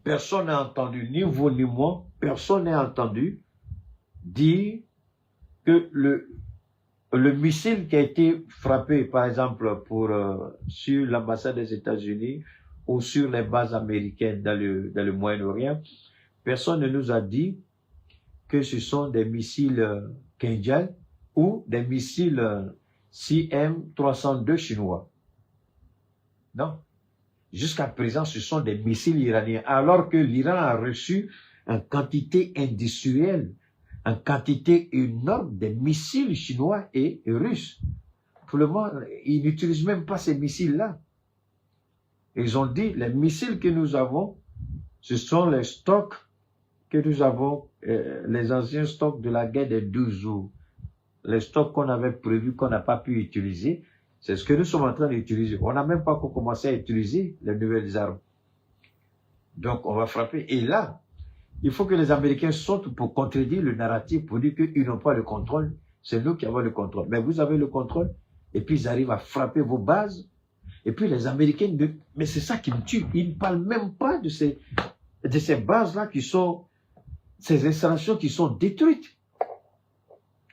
personne n'a entendu, ni vous ni moi, personne n'a entendu dire que le missile qui a été frappé, par exemple, sur l'ambassade des États-Unis ou sur les bases américaines dans le Moyen-Orient, personne ne nous a dit que ce sont des missiles Kinjal ou des missiles CM-302 chinois. Non. Jusqu'à présent, ce sont des missiles iraniens, alors que l'Iran a reçu une quantité industrielle en quantité énorme des missiles chinois et russes. Pour le moment, ils n'utilisent même pas ces missiles-là. Ils ont dit, les missiles que nous avons, ce sont les stocks que nous avons, les anciens stocks de la guerre des 12 jours. Les stocks qu'on avait prévus, qu'on n'a pas pu utiliser, c'est ce que nous sommes en train d'utiliser. On n'a même pas encore commencé à utiliser les nouvelles armes. Donc, on va frapper. Et là, il faut que les Américains sortent pour contredire le narratif, pour dire qu'ils n'ont pas le contrôle. C'est nous qui avons le contrôle. Mais vous avez le contrôle. Et puis, ils arrivent à frapper vos bases. Et puis, les Américains, mais c'est ça qui me tue. Ils ne parlent même pas de ces bases-là qui sont, ces installations qui sont détruites.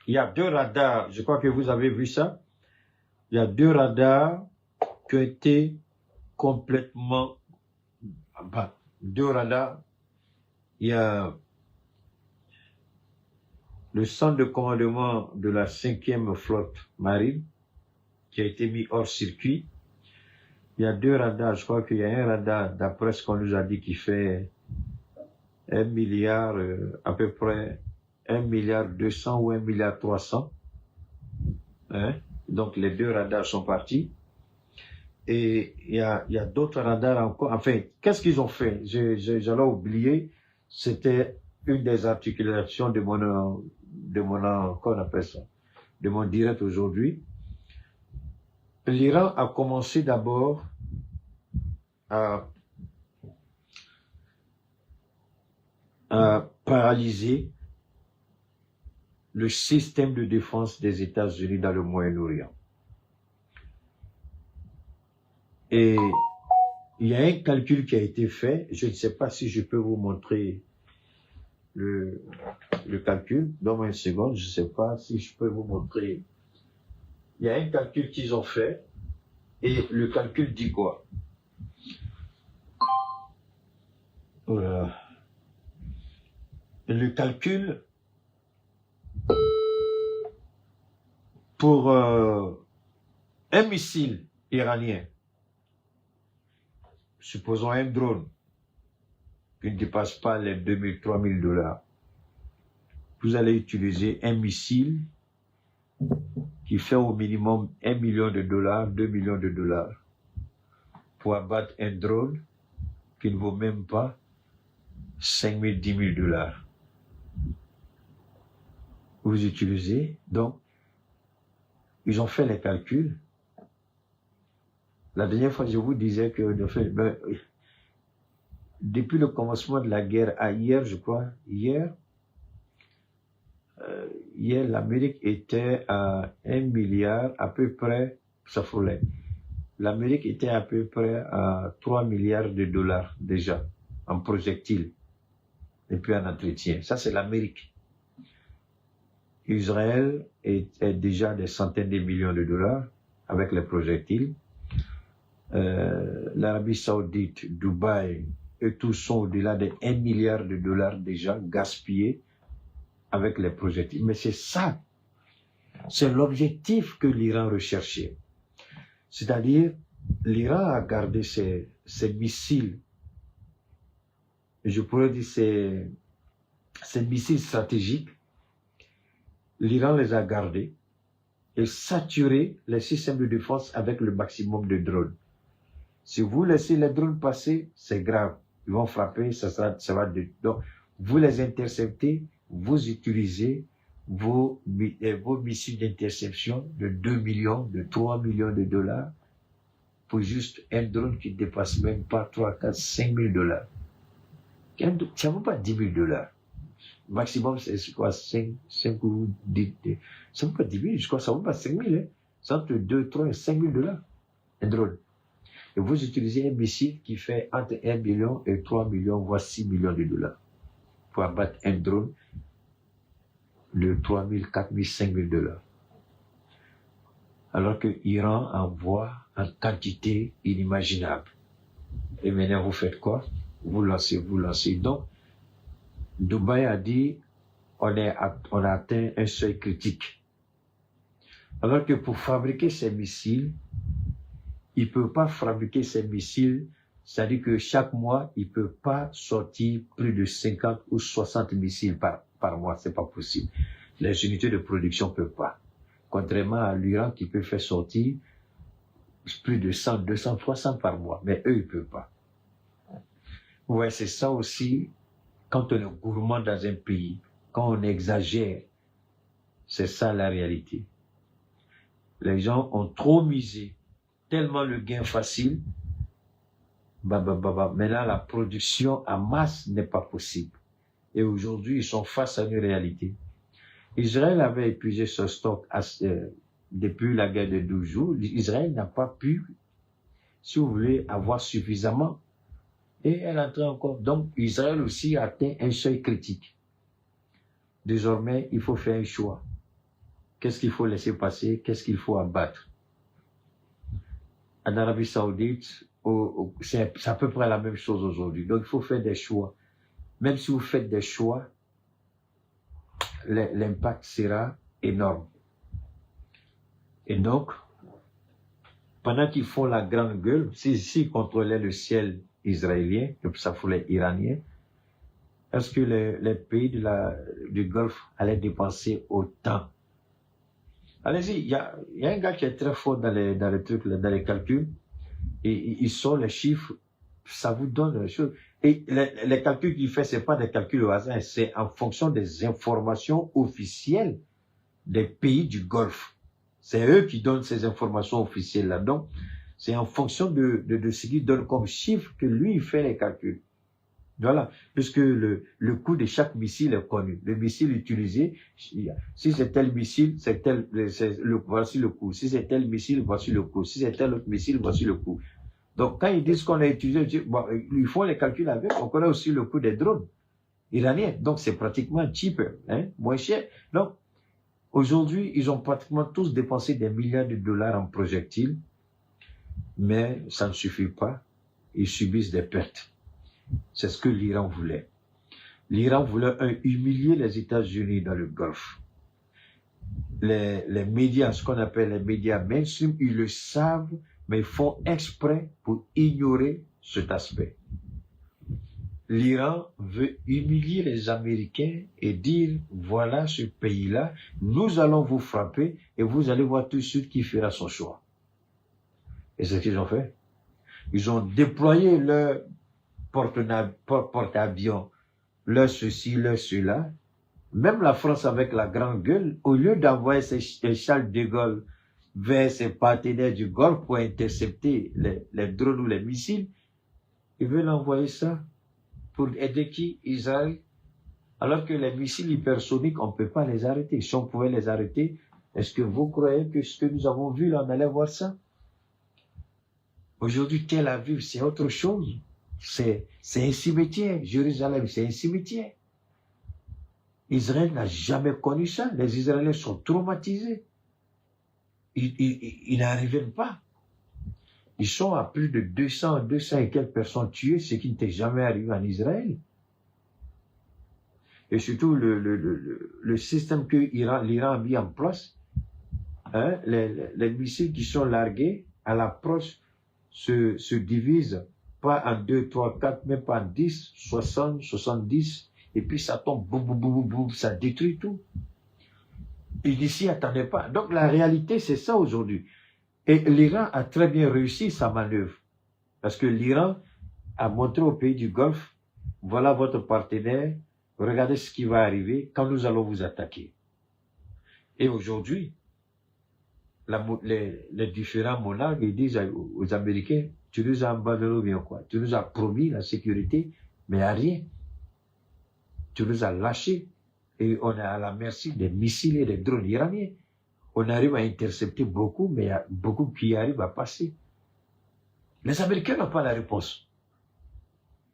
Il y a 2 radars, je crois que vous avez vu ça. Il y a 2 radars qui ont été complètement, 2 radars. Il y a le centre de commandement de la 5e flotte marine qui a été mis hors circuit. Il y a 2 radars, je crois qu'il y a un radar, d'après ce qu'on nous a dit, qui fait 1 milliard, à peu près 1 milliard 200 ou 1 milliard 300. Hein? Donc les 2 radars sont partis. Et il y a d'autres radars encore. Enfin, qu'est-ce qu'ils ont fait? J'allais oublier. C'était une des articulations de mon qu'on appelle ça, de mon direct aujourd'hui. L'Iran a commencé d'abord à paralyser le système de défense des États-Unis dans le Moyen-Orient. Et il y a un calcul qui a été fait, je ne sais pas si je peux vous montrer le calcul, donne-moi une seconde, je ne sais pas si je peux vous montrer. Il y a un calcul qu'ils ont fait, et le calcul dit quoi? Le calcul pour un missile iranien, supposons un drone qui ne dépasse pas les 2000, 3000 $, vous allez utiliser un missile qui fait au minimum 1 million de $, 2 millions de $, pour abattre un drone qui ne vaut même pas 5 000, 10 000 $. Vous utilisez, donc, ils ont fait les calculs. La dernière fois, je vous disais que depuis le commencement de la guerre à hier, je crois, hier, l'Amérique était à 1 milliard, à peu près, ça frôlait. L'Amérique était à peu près à 3 milliards de $, déjà, en projectiles, et puis en entretien. Ça, c'est l'Amérique. Israël est déjà des centaines de millions de $, avec les projectiles. L'Arabie Saoudite, Dubaï, et tous sont au-delà de 1 milliard de $ déjà gaspillés avec les projectiles. Mais c'est ça, c'est l'objectif que l'Iran recherchait. C'est-à-dire, l'Iran a gardé ses missiles, je pourrais dire ses missiles stratégiques, l'Iran les a gardés et saturé les systèmes de défense avec le maximum de drones. Si vous laissez les drones passer, c'est grave. Ils vont frapper, ça va. Donc, vous les interceptez, vous utilisez vos missiles d'interception de 2 millions, de 3 millions de $ pour juste un drone qui ne dépasse même pas 3, 4, 5 000 $. Ça ne vaut pas 10 000 $. Maximum, c'est quoi, 5 ou 10, ça ne vaut pas 10 000, je crois, ça ne vaut pas 5 000, hein. C'est entre 2, 3 et 5 000 $, un drone. Et vous utilisez un missile qui fait entre 1 million et 3 millions, voire 6 millions de $ pour abattre un drone de 3 000, 4 000, 5 000 $. Alors que l'Iran envoie en quantité inimaginable. Et maintenant, vous faites quoi? Vous lancez. Donc, Dubaï a dit, on a atteint un seuil critique. Alors que pour fabriquer ces missiles, il ne peut pas fabriquer ces missiles, c'est-à-dire que chaque mois, il ne peut pas sortir plus de 50 ou 60 missiles par mois, c'est pas possible. Les unités de production ne peuvent pas. Contrairement à l'Iran qui peut faire sortir plus de 100, 200, 300 par mois. Mais eux, ils peuvent pas. Ouais, c'est ça aussi, quand on est gourmand dans un pays, quand on exagère, c'est ça la réalité. Les gens ont trop misé, tellement le gain facile, maintenant la production en masse n'est pas possible. Et aujourd'hui, ils sont face à une réalité. Israël avait épuisé ce stock depuis la guerre de 12 jours. Israël n'a pas pu, si vous voulez, avoir suffisamment. Et elle est en train encore. Donc, Israël aussi a atteint un seuil critique. Désormais, il faut faire un choix. Qu'est-ce qu'il faut laisser passer? Qu'est-ce qu'il faut abattre? En Arabie Saoudite, c'est à peu près la même chose aujourd'hui. Donc, il faut faire des choix. Même si vous faites des choix, l'impact sera énorme. Et donc, pendant qu'ils font la grande gueule, s'ils contrôlaient le ciel israélien, ça foulait iranien, est-ce que les pays du Golfe allaient dépenser autant? Allez-y, il y a un gars qui est très fort dans les trucs, dans les calculs, et il sort les chiffres, ça vous donne les choses. Et les calculs qu'il fait, c'est pas des calculs au hasard, c'est en fonction des informations officielles des pays du Golfe. C'est eux qui donnent ces informations officielles-là. Donc, c'est en fonction de ce qu'ils donnent comme chiffre que lui, il fait les calculs. Voilà. Puisque le coût de chaque missile est connu. Le missile utilisé, si c'est tel missile, voici le coût. Si c'est tel missile, voici le coût. Si c'est tel autre missile, voici le coût. Donc, quand ils disent qu'on a utilisé, bon, ils font les calculs avec, on connaît aussi le coût des drones iraniens. Donc, c'est pratiquement cheaper, moins cher. Donc, aujourd'hui, ils ont pratiquement tous dépensé des milliards de dollars en projectiles, mais ça ne suffit pas. Ils subissent des pertes. C'est ce que l'Iran voulait. L'Iran voulait humilier les États-Unis dans le Golfe. Les médias, ce qu'on appelle les médias mainstream, ils le savent, mais ils font exprès pour ignorer cet aspect. L'Iran veut humilier les Américains et dire, voilà ce pays-là, nous allons vous frapper et vous allez voir tout de suite qui fera son choix. Et c'est ce qu'ils ont fait. Ils ont déployé leur porte-avions, leur ceci, leur cela. Même la France avec la grande gueule, au lieu d'envoyer ses Charles de Gaulle vers ses partenaires du Golfe pour intercepter les drones ou les missiles, ils veulent envoyer ça pour aider qui? Israël. Alors que les missiles hypersoniques, on ne peut pas les arrêter. Si on pouvait les arrêter, est-ce que vous croyez que ce que nous avons vu là, on allait voir ça? Aujourd'hui, Tel Aviv, c'est autre chose. C'est un cimetière. Jérusalem, c'est un cimetière. Israël n'a jamais connu ça. Les Israéliens sont traumatisés. Ils n'arrivent pas. Ils sont à plus de 200 et quelques personnes tuées, ce qui n'était jamais arrivé en Israël. Et surtout, le système que l'Iran a mis en place, les missiles qui sont largués à l'approche se divisent pas en 2, 3, 4, même pas en 10, 60, 70, et puis ça tombe, boum, boum, boum, boum, ça détruit tout. Et d'ici, n'attendait pas. Donc la réalité, c'est ça aujourd'hui. Et l'Iran a très bien réussi sa manœuvre. Parce que l'Iran a montré aux pays du Golfe, voilà votre partenaire, regardez ce qui va arriver quand nous allons vous attaquer. Et aujourd'hui, les différents monarques, ils disent aux Américains, tu nous as abandonné bien quoi? Tu nous as promis la sécurité, mais à rien. Tu nous as lâchés. Et on est à la merci des missiles et des drones iraniens. On arrive à intercepter beaucoup, mais il y a beaucoup qui arrivent à passer. Les Américains n'ont pas la réponse.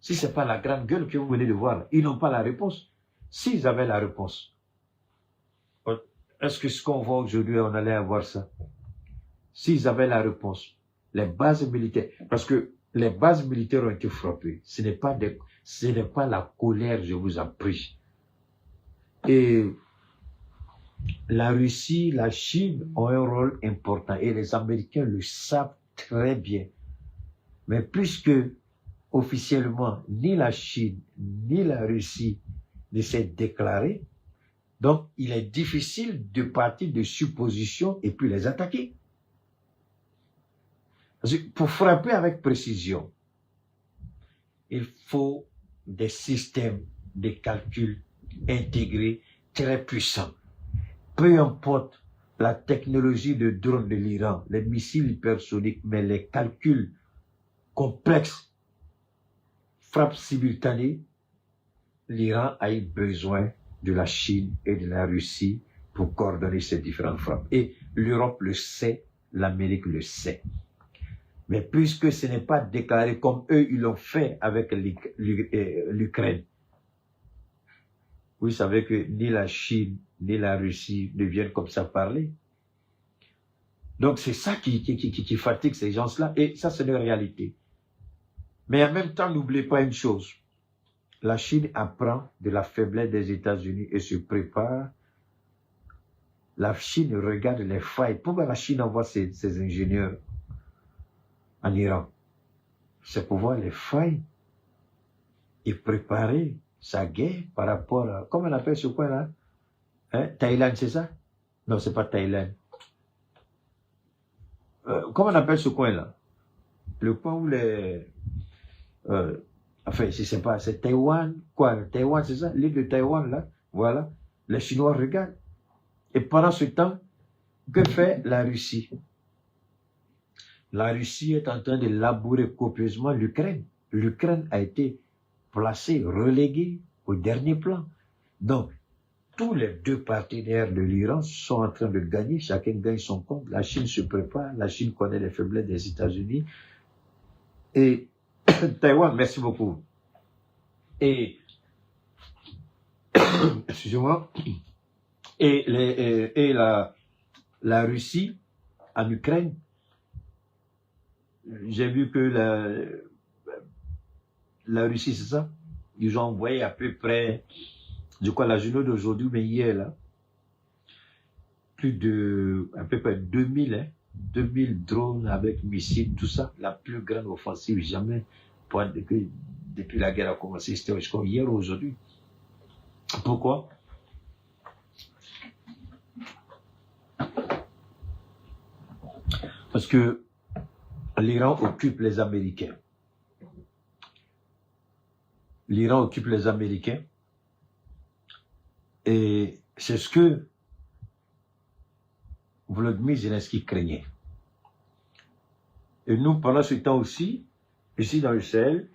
Si ce n'est pas la grande gueule que vous venez de voir, ils n'ont pas la réponse. S'ils avaient la réponse, est-ce que ce qu'on voit aujourd'hui, on allait avoir ça? S'ils avaient la réponse, les bases militaires, parce que les bases militaires ont été frappées. Ce n'est pas la colère, je vous en prie. Et la Russie, la Chine ont un rôle important et les Américains le savent très bien. Mais puisque officiellement ni la Chine ni la Russie ne s'est déclarée, Donc, il est difficile de partir de suppositions et puis les attaquer. Parce que pour frapper avec précision, il faut des systèmes de calcul intégrés très puissants. Peu importe la technologie de drone de l'Iran, les missiles hypersoniques, mais les calculs complexes, frappes simultanées, l'Iran a eu besoin de la Chine et de la Russie pour coordonner ces différentes frappes. Et l'Europe le sait, l'Amérique le sait. Mais puisque ce n'est pas déclaré comme eux, ils l'ont fait avec l'Ukraine. Vous savez que ni la Chine, ni la Russie ne viennent comme ça parler. Donc c'est ça qui fatigue ces gens-là. Et ça, c'est une réalité. Mais en même temps, n'oubliez pas une chose. La Chine apprend de la faiblesse des États-Unis et se prépare. La Chine regarde les failles. Pourquoi la Chine envoie ses ingénieurs en Iran? C'est pour voir les failles et préparer sa guerre par rapport à... Comment on appelle ce coin-là? Thaïlande, c'est ça? Non, c'est pas Thaïlande. Comment on appelle ce coin-là? Le coin où les... enfin, je sais pas, c'est Taïwan, quoi? Taïwan, c'est ça? L'île de Taïwan, là, voilà. Les Chinois regardent. Et pendant ce temps, que fait la Russie? La Russie est en train de labourer copieusement l'Ukraine. L'Ukraine a été placée, reléguée au dernier plan. Donc, tous les deux partenaires de l'Iran sont en train de gagner, chacun gagne son compte. La Chine se prépare, la Chine connaît les faiblesses des États-Unis. Et Taïwan, merci beaucoup. Et, excusez-moi, et la Russie en Ukraine, j'ai vu que la Russie, c'est ça, ils ont envoyé à peu près, je crois la journée d'aujourd'hui, mais hier, là, plus de, à peu près 2000 drones avec missiles, tout ça, la plus grande offensive jamais, depuis la guerre a commencé, c'était jusqu'à hier ou aujourd'hui. Pourquoi? Parce que l'Iran occupe les Américains. L'Iran occupe les Américains. Et c'est ce que Volodymyr Zelensky craignait. Et nous, pendant ce temps aussi, ici dans le Sahel,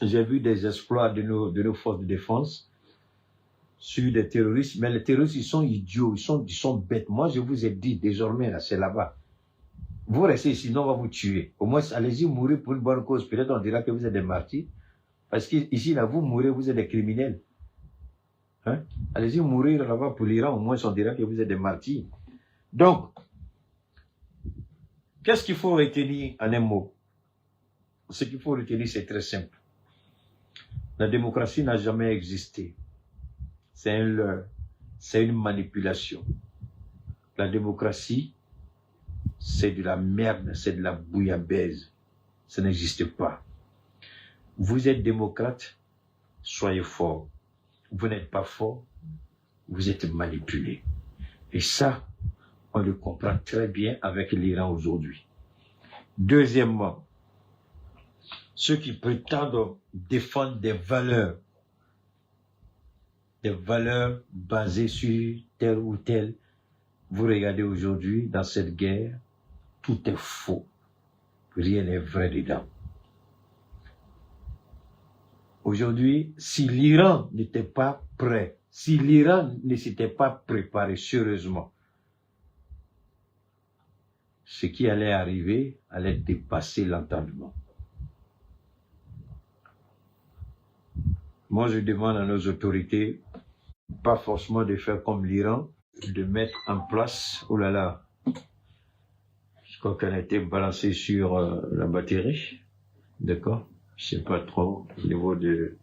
j'ai vu des exploits de nos forces de défense sur des terroristes. Mais les terroristes, ils sont idiots, ils sont bêtes. Moi, je vous ai dit désormais, là, c'est là-bas. Vous restez ici, sinon on va vous tuer. Au moins, allez-y mourir pour une bonne cause. Peut-être on dira que vous êtes des martyrs. Parce qu'ici, là, vous mourrez, vous êtes des criminels. Hein? Allez-y mourir là-bas pour l'Iran, au moins on dira que vous êtes des martyrs. Donc, qu'est-ce qu'il faut retenir en un mot? Ce qu'il faut retenir, c'est très simple. La démocratie n'a jamais existé. C'est un leurre. C'est une manipulation. La démocratie, c'est de la merde, c'est de la bouillabaisse. Ça n'existe pas. Vous êtes démocrate, soyez fort. Vous n'êtes pas fort, vous êtes manipulé. Et ça, on le comprend très bien avec l'Iran aujourd'hui. Deuxièmement, ceux qui prétendent défendre des valeurs basées sur telle ou telle, vous regardez aujourd'hui dans cette guerre, tout est faux. Rien n'est vrai dedans. Aujourd'hui, si l'Iran n'était pas prêt, si l'Iran ne s'était pas préparé sérieusement, ce qui allait arriver allait dépasser l'entendement. Moi, je demande à nos autorités, pas forcément de faire comme l'Iran, de mettre en place, oh là là, je crois qu'elle a été balancée sur la batterie, d'accord? Je sais pas trop au niveau de...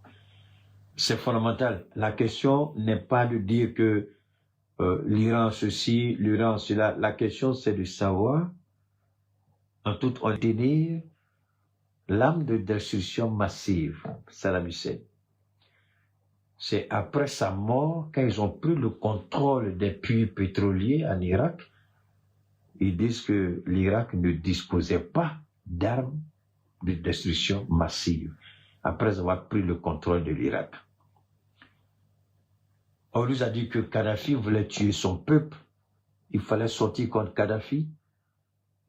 C'est fondamental. La question n'est pas de dire que l'Iran ceci, l'Iran cela. La question c'est de savoir, en toute honnêteté, l'arme de destruction massive, Saddam Hussein. c'est après sa mort, quand ils ont pris le contrôle des puits pétroliers en Irak, ils disent que l'Irak ne disposait pas d'armes de destruction massive, après avoir pris le contrôle de l'Irak. On nous a dit que Kadhafi voulait tuer son peuple, il fallait sortir contre Kadhafi,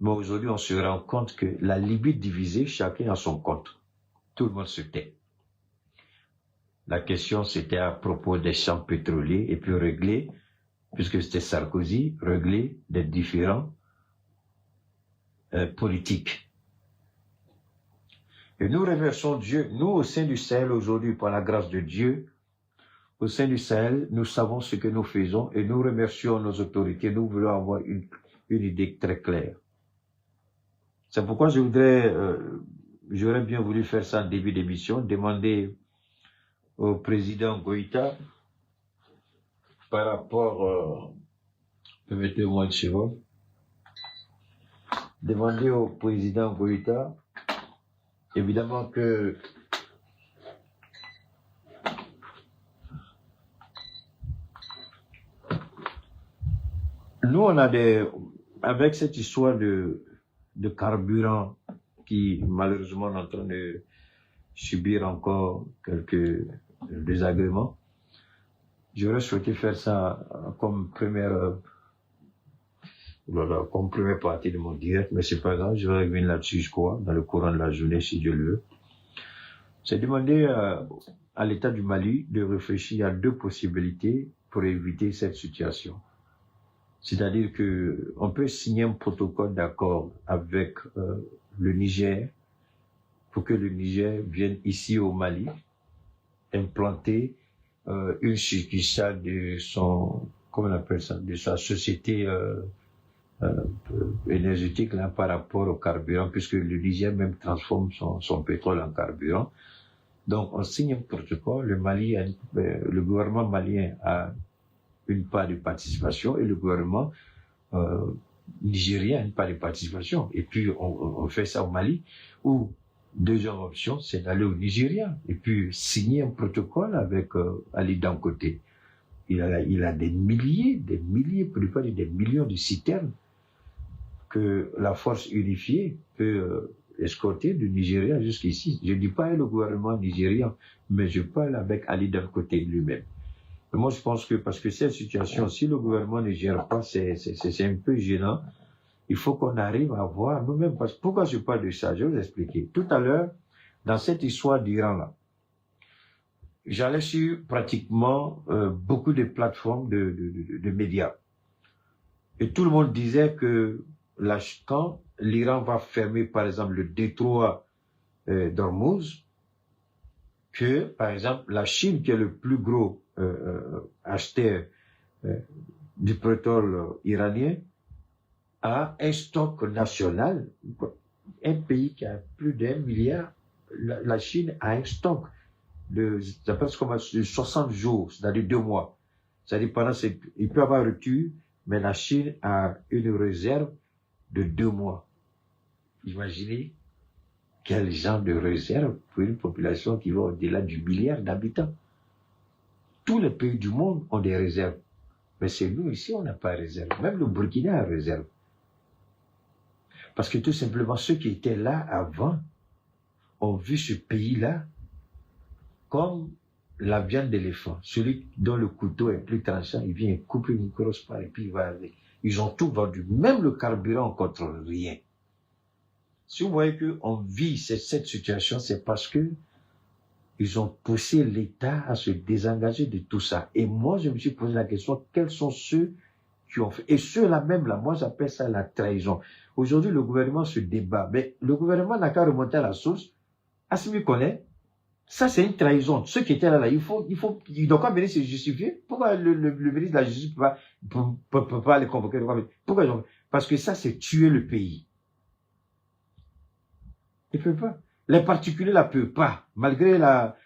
mais aujourd'hui on se rend compte que la Libye divisée, chacun a son compte. Tout le monde se tait. La question c'était à propos des champs pétroliers et puis régler, puisque c'était Sarkozy, régler des différents politiques. Et nous remercions Dieu, nous au sein du Sahel aujourd'hui, par la grâce de Dieu, au sein du Sahel, nous savons ce que nous faisons et nous remercions nos autorités. Nous voulons avoir une idée très claire. C'est pourquoi j'aurais bien voulu faire ça en début d'émission, demander au président Goïta par rapport, permettez-moi une seconde, demander au président Goïta, évidemment que nous on a avec cette histoire de carburant qui malheureusement est en train de subir encore quelques désagréments, j'aurais souhaité faire ça comme première partie de mon direct, mais c'est pas grave, je vais revenir là-dessus, je crois, dans le courant de la journée, si Dieu le veut. C'est demander à l'État du Mali de réfléchir à deux possibilités pour éviter cette situation. C'est-à-dire que on peut signer un protocole d'accord avec le Niger pour que le Niger vienne ici au Mali implanter une succursale de son, comment on appelle ça, de sa société énergétique là, par rapport au carburant, puisque le Niger même transforme son pétrole en carburant. Donc on signe un protocole, le gouvernement malien a une part de participation et le gouvernement nigérien a une part de participation. Et puis on fait ça au Mali, où deuxième option, c'est d'aller au Nigeria et puis signer un protocole avec Ali d'un côté. Il a des milliers, pour ne pas dire des millions de citernes que la force unifiée peut escorter du Nigeria jusqu'ici. Je ne dis pas le gouvernement nigérien, mais je parle avec Ali d'un côté lui-même. Moi, je pense que, parce que cette situation, si le gouvernement ne gère pas, c'est un peu gênant. Il faut qu'on arrive à voir nous-mêmes. Pourquoi je parle de ça? Je vais vous expliquer. Tout à l'heure, dans cette histoire d'Iran-là, j'allais sur pratiquement beaucoup de plateformes de médias. Et tout le monde disait que quand l'Iran va fermer, par exemple, le détroit d'Ormuz, que, par exemple, la Chine, qui est le plus gros acheteur du pétrole iranien, a un stock national. Un pays qui a plus d'1 milliard, la Chine a un stock de 60 jours, c'est-à-dire 2 mois. C'est-à-dire il peut avoir rupture, mais la Chine a une réserve de 2 mois. Imaginez quel genre de réserve pour une population qui va au-delà du milliard d'habitants. Tous les pays du monde ont des réserves. Mais c'est nous ici, on n'a pas de réserve. Même le Burkina a réserve. Parce que tout simplement, ceux qui étaient là avant ont vu ce pays-là comme la viande d'éléphant. Celui dont le couteau est plus tranchant, il vient couper une grosse part et puis il va avec. Ils ont tout vendu. Même le carburant, on ne contrôle rien. Si vous voyez qu'on vit cette situation, c'est parce que ils ont poussé l'État à se désengager de tout ça. Et moi, je me suis posé la question, quels sont ceux qui ont fait? Et ceux-là même, là, moi, j'appelle ça la trahison. Aujourd'hui, le gouvernement se débat. Mais le gouvernement n'a qu'à remonter à la source. Assimi connaît. Ça, c'est une trahison. Ceux qui étaient là, ils doivent pas venir se justifier. Pourquoi le ministre de la Justice peut pas les convoquer? Pourquoi? Parce que ça, c'est tuer le pays. Ils ne peuvent pas. Les particuliers ne peuvent pas. Malgré la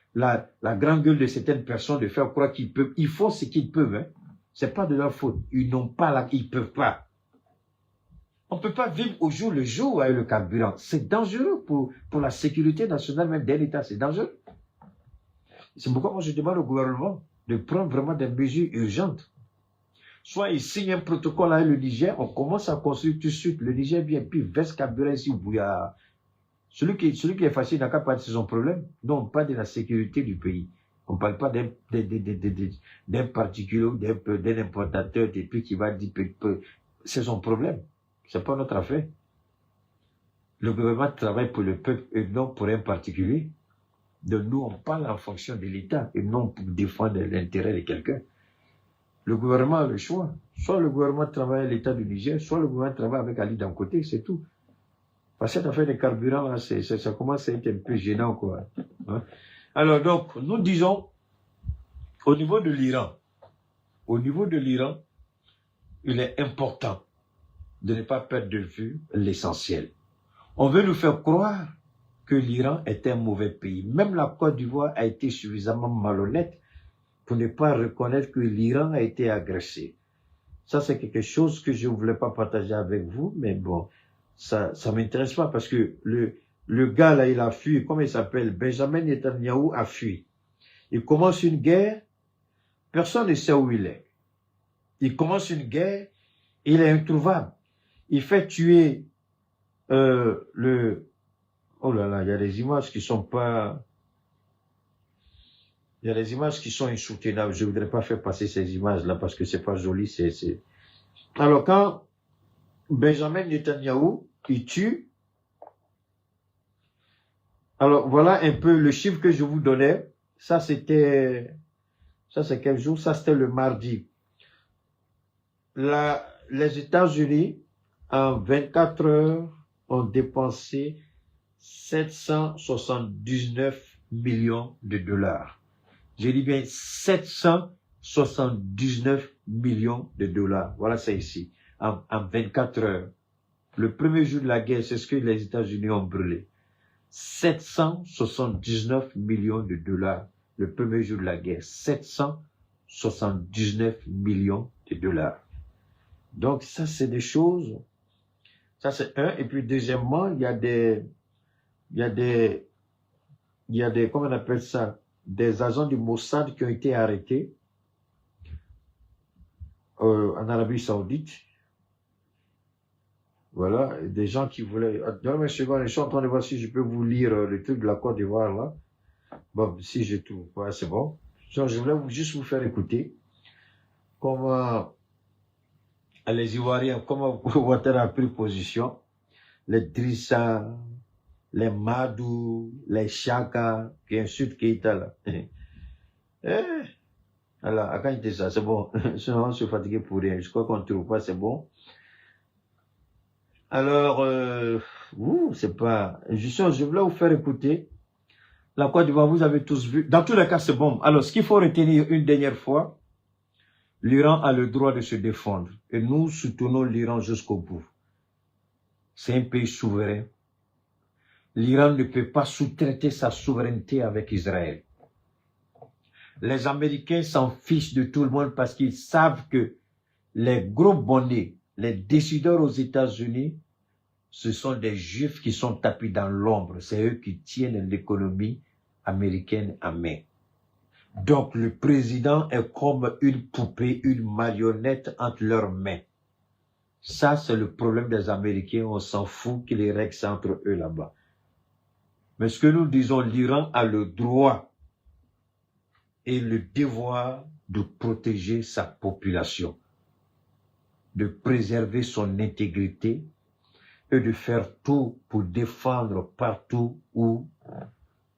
grande gueule de certaines personnes de faire croire qu'ils peuvent. Ils font ce qu'ils peuvent. Hein. C'est pas de leur faute. Ils n'ont pas ils peuvent pas. On ne peut pas vivre au jour le jour avec le carburant. C'est dangereux pour la sécurité nationale même d'un État. C'est dangereux. C'est pourquoi moi je demande au gouvernement de prendre vraiment des mesures urgentes. Soit il signe un protocole avec le Niger, on commence à construire tout de suite. Le Niger vient, puis verse carburant ici au bouillard. Celui qui est fâché n'a qu'à parler de son problème. Non, on parle de la sécurité du pays. On ne parle pas d'un particulier ou d'un importateur et puis qui va dire c'est son problème. C'est pas notre affaire. Le gouvernement travaille pour le peuple et non pour un particulier. De nous, on parle en fonction de l'État et non pour défendre l'intérêt de quelqu'un. Le gouvernement a le choix. Soit le gouvernement travaille à l'État du Niger, soit le gouvernement travaille avec Ali d'un côté, c'est tout. Parce que cette affaire de carburant, là, ça commence à être un peu gênant, quoi. Hein? Alors, donc, nous disons, au niveau de l'Iran, il est important de ne pas perdre de vue l'essentiel. On veut nous faire croire que l'Iran est un mauvais pays. Même la Côte d'Ivoire a été suffisamment malhonnête pour ne pas reconnaître que l'Iran a été agressé. Ça, c'est quelque chose que je ne voulais pas partager avec vous, mais bon, ça m'intéresse pas parce que le gars là, il a fui, comment il s'appelle? Benjamin Netanyahu a fui. Il commence une guerre, personne ne sait où il est. Il commence une guerre, il est introuvable. Il fait tuer oh là là, il y a des images qui sont pas... Il y a des images qui sont insoutenables. Je ne voudrais pas faire passer ces images-là parce que c'est pas joli. Alors, quand Benjamin Netanyahu, il tue, alors voilà un peu le chiffre que je vous donnais. Ça, c'est quel jour? Ça, c'était le mardi. Les États-Unis, en 24 heures, ont dépensé 779 millions de dollars. Je dis bien 779 millions de dollars. Voilà ça ici, en 24 heures. Le premier jour de la guerre, c'est ce que les États-Unis ont brûlé. 779 millions de dollars. Le premier jour de la guerre, 779 millions de dollars. Donc ça, c'est des choses. Ça, c'est un. Et puis deuxièmement, il y a des, comment on appelle ça? Des agents du Mossad qui ont été arrêtés en Arabie Saoudite. Voilà, des gens qui voulaient... Donnez-moi une seconde, je suis en train de voir si je peux vous lire le truc de la Côte d'Ivoire là. Bon, si je trouve, ouais, c'est bon. Je voulais juste vous faire écouter comment les Ivoiriens, comment Ouattara a pris position, les Drissa, les Madou, les Chaka, qui insultent Keïta là. Alors, quand il dit ça, c'est bon. Sinon, on se fatigue pour rien. Je crois qu'on ne trouve pas, c'est bon. Alors, c'est pas... Je voulais vous faire écouter. La Côte d'Ivoire, vous avez tous vu. Dans tous les cas, c'est bon. Alors, ce qu'il faut retenir une dernière fois, l'Iran a le droit de se défendre. Et nous soutenons l'Iran jusqu'au bout. C'est un pays souverain. L'Iran ne peut pas sous-traiter sa souveraineté avec Israël. Les Américains s'en fichent de tout le monde parce qu'ils savent que les gros bonnets, les décideurs aux États-Unis, ce sont des Juifs qui sont tapis dans l'ombre. C'est eux qui tiennent l'économie américaine en main. Donc le président est comme une poupée, une marionnette entre leurs mains. Ça, c'est le problème des Américains. On s'en fout qu'ils les règlent entre eux là-bas. Mais ce que nous disons, l'Iran a le droit et le devoir de protéger sa population, de préserver son intégrité et de faire tout pour défendre partout où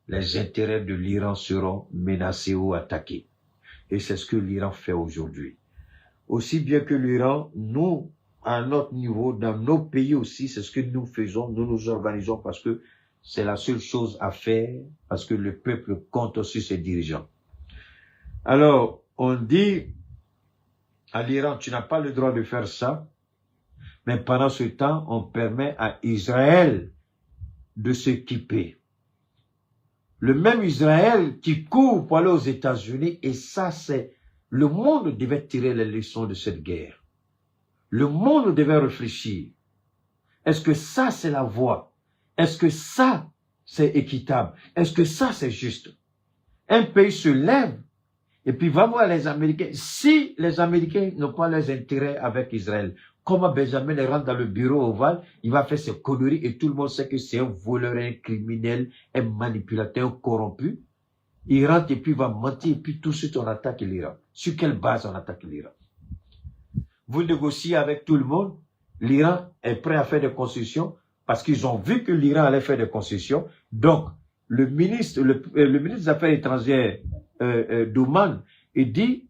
les intérêts de l'Iran seront menacés ou attaqués. Et c'est ce que l'Iran fait aujourd'hui. Aussi bien que l'Iran, nous, à notre niveau, dans nos pays aussi, c'est ce que nous faisons, nous nous organisons parce que c'est la seule chose à faire, parce que le peuple compte sur ses dirigeants. Alors, on dit à l'Iran, tu n'as pas le droit de faire ça, mais pendant ce temps, on permet à Israël de s'équiper. Le même Israël qui court pour aller aux États-Unis, et ça c'est, le monde devait tirer les leçons de cette guerre. Le monde devait réfléchir. Est-ce que ça c'est la voie? Est-ce que ça c'est équitable? Est-ce que ça c'est juste? un pays se lève et puis va voir les Américains. Si les Américains n'ont pas leurs intérêts avec Israël, comment Benjamin rentre dans le bureau ovale, il va faire ses conneries et tout le monde sait que c'est un voleur, un criminel, un manipulateur, un corrompu. Il rentre et puis il va mentir et puis tout de suite on attaque l'Iran. Sur quelle base on attaque l'Iran? Vous négociez avec tout le monde, l'Iran est prêt à faire des concessions parce qu'ils ont vu que l'Iran allait faire des concessions. Donc, le ministre des Affaires étrangères d'Oman, il dit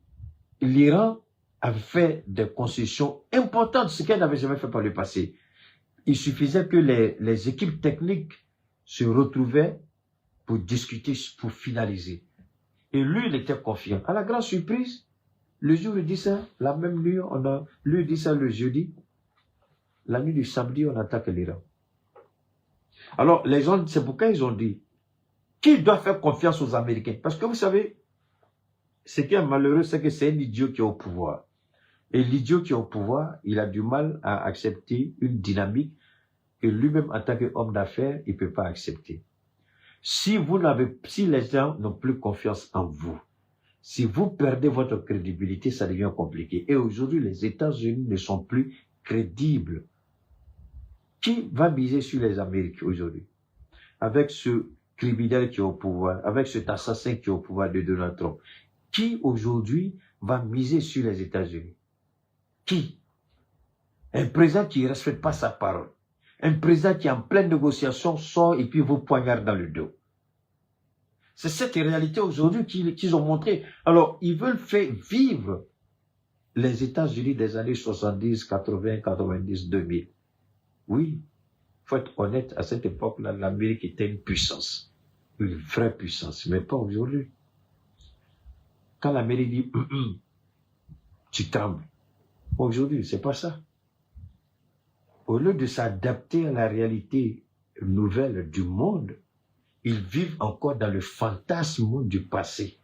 l'Iran a fait des concessions importantes, ce qu'elle n'avait jamais fait par le passé. Il suffisait que les équipes techniques se retrouvaient pour discuter, pour finaliser. Et lui, il était confiant. À la grande surprise, le jour où il dit ça, la même nuit, lui dit ça le jeudi, la nuit du samedi, on attaque l'Iran. Alors, les gens, c'est pourquoi ils ont dit, qui doit faire confiance aux Américains? Parce que vous savez, ce qui est malheureux, c'est que c'est un idiot qui est au pouvoir. Et l'idiot qui est au pouvoir, il a du mal à accepter une dynamique que lui-même, en tant qu'homme d'affaires, il ne peut pas accepter. Si les gens n'ont plus confiance en vous, si vous perdez votre crédibilité, ça devient compliqué. Et aujourd'hui, les États-Unis ne sont plus crédibles. Qui va miser sur les Américains aujourd'hui? Avec ce criminel qui est au pouvoir, avec cet assassin qui est au pouvoir de Donald Trump. Qui aujourd'hui va miser sur les États-Unis? Qui? Un président qui ne respecte pas sa parole. Un président qui en pleine négociation sort et puis vous poignarde dans le dos. C'est cette réalité aujourd'hui qu'ils ont montré. Alors, ils veulent faire vivre les États-Unis des années 70, 80, 90, 2000. Oui, il faut être honnête, à cette époque-là, l'Amérique était une puissance. Une vraie puissance, mais pas aujourd'hui. Quand l'Amérique dit tu trembles. Aujourd'hui, c'est pas ça. Au lieu de s'adapter à la réalité nouvelle du monde, ils vivent encore dans le fantasme du passé.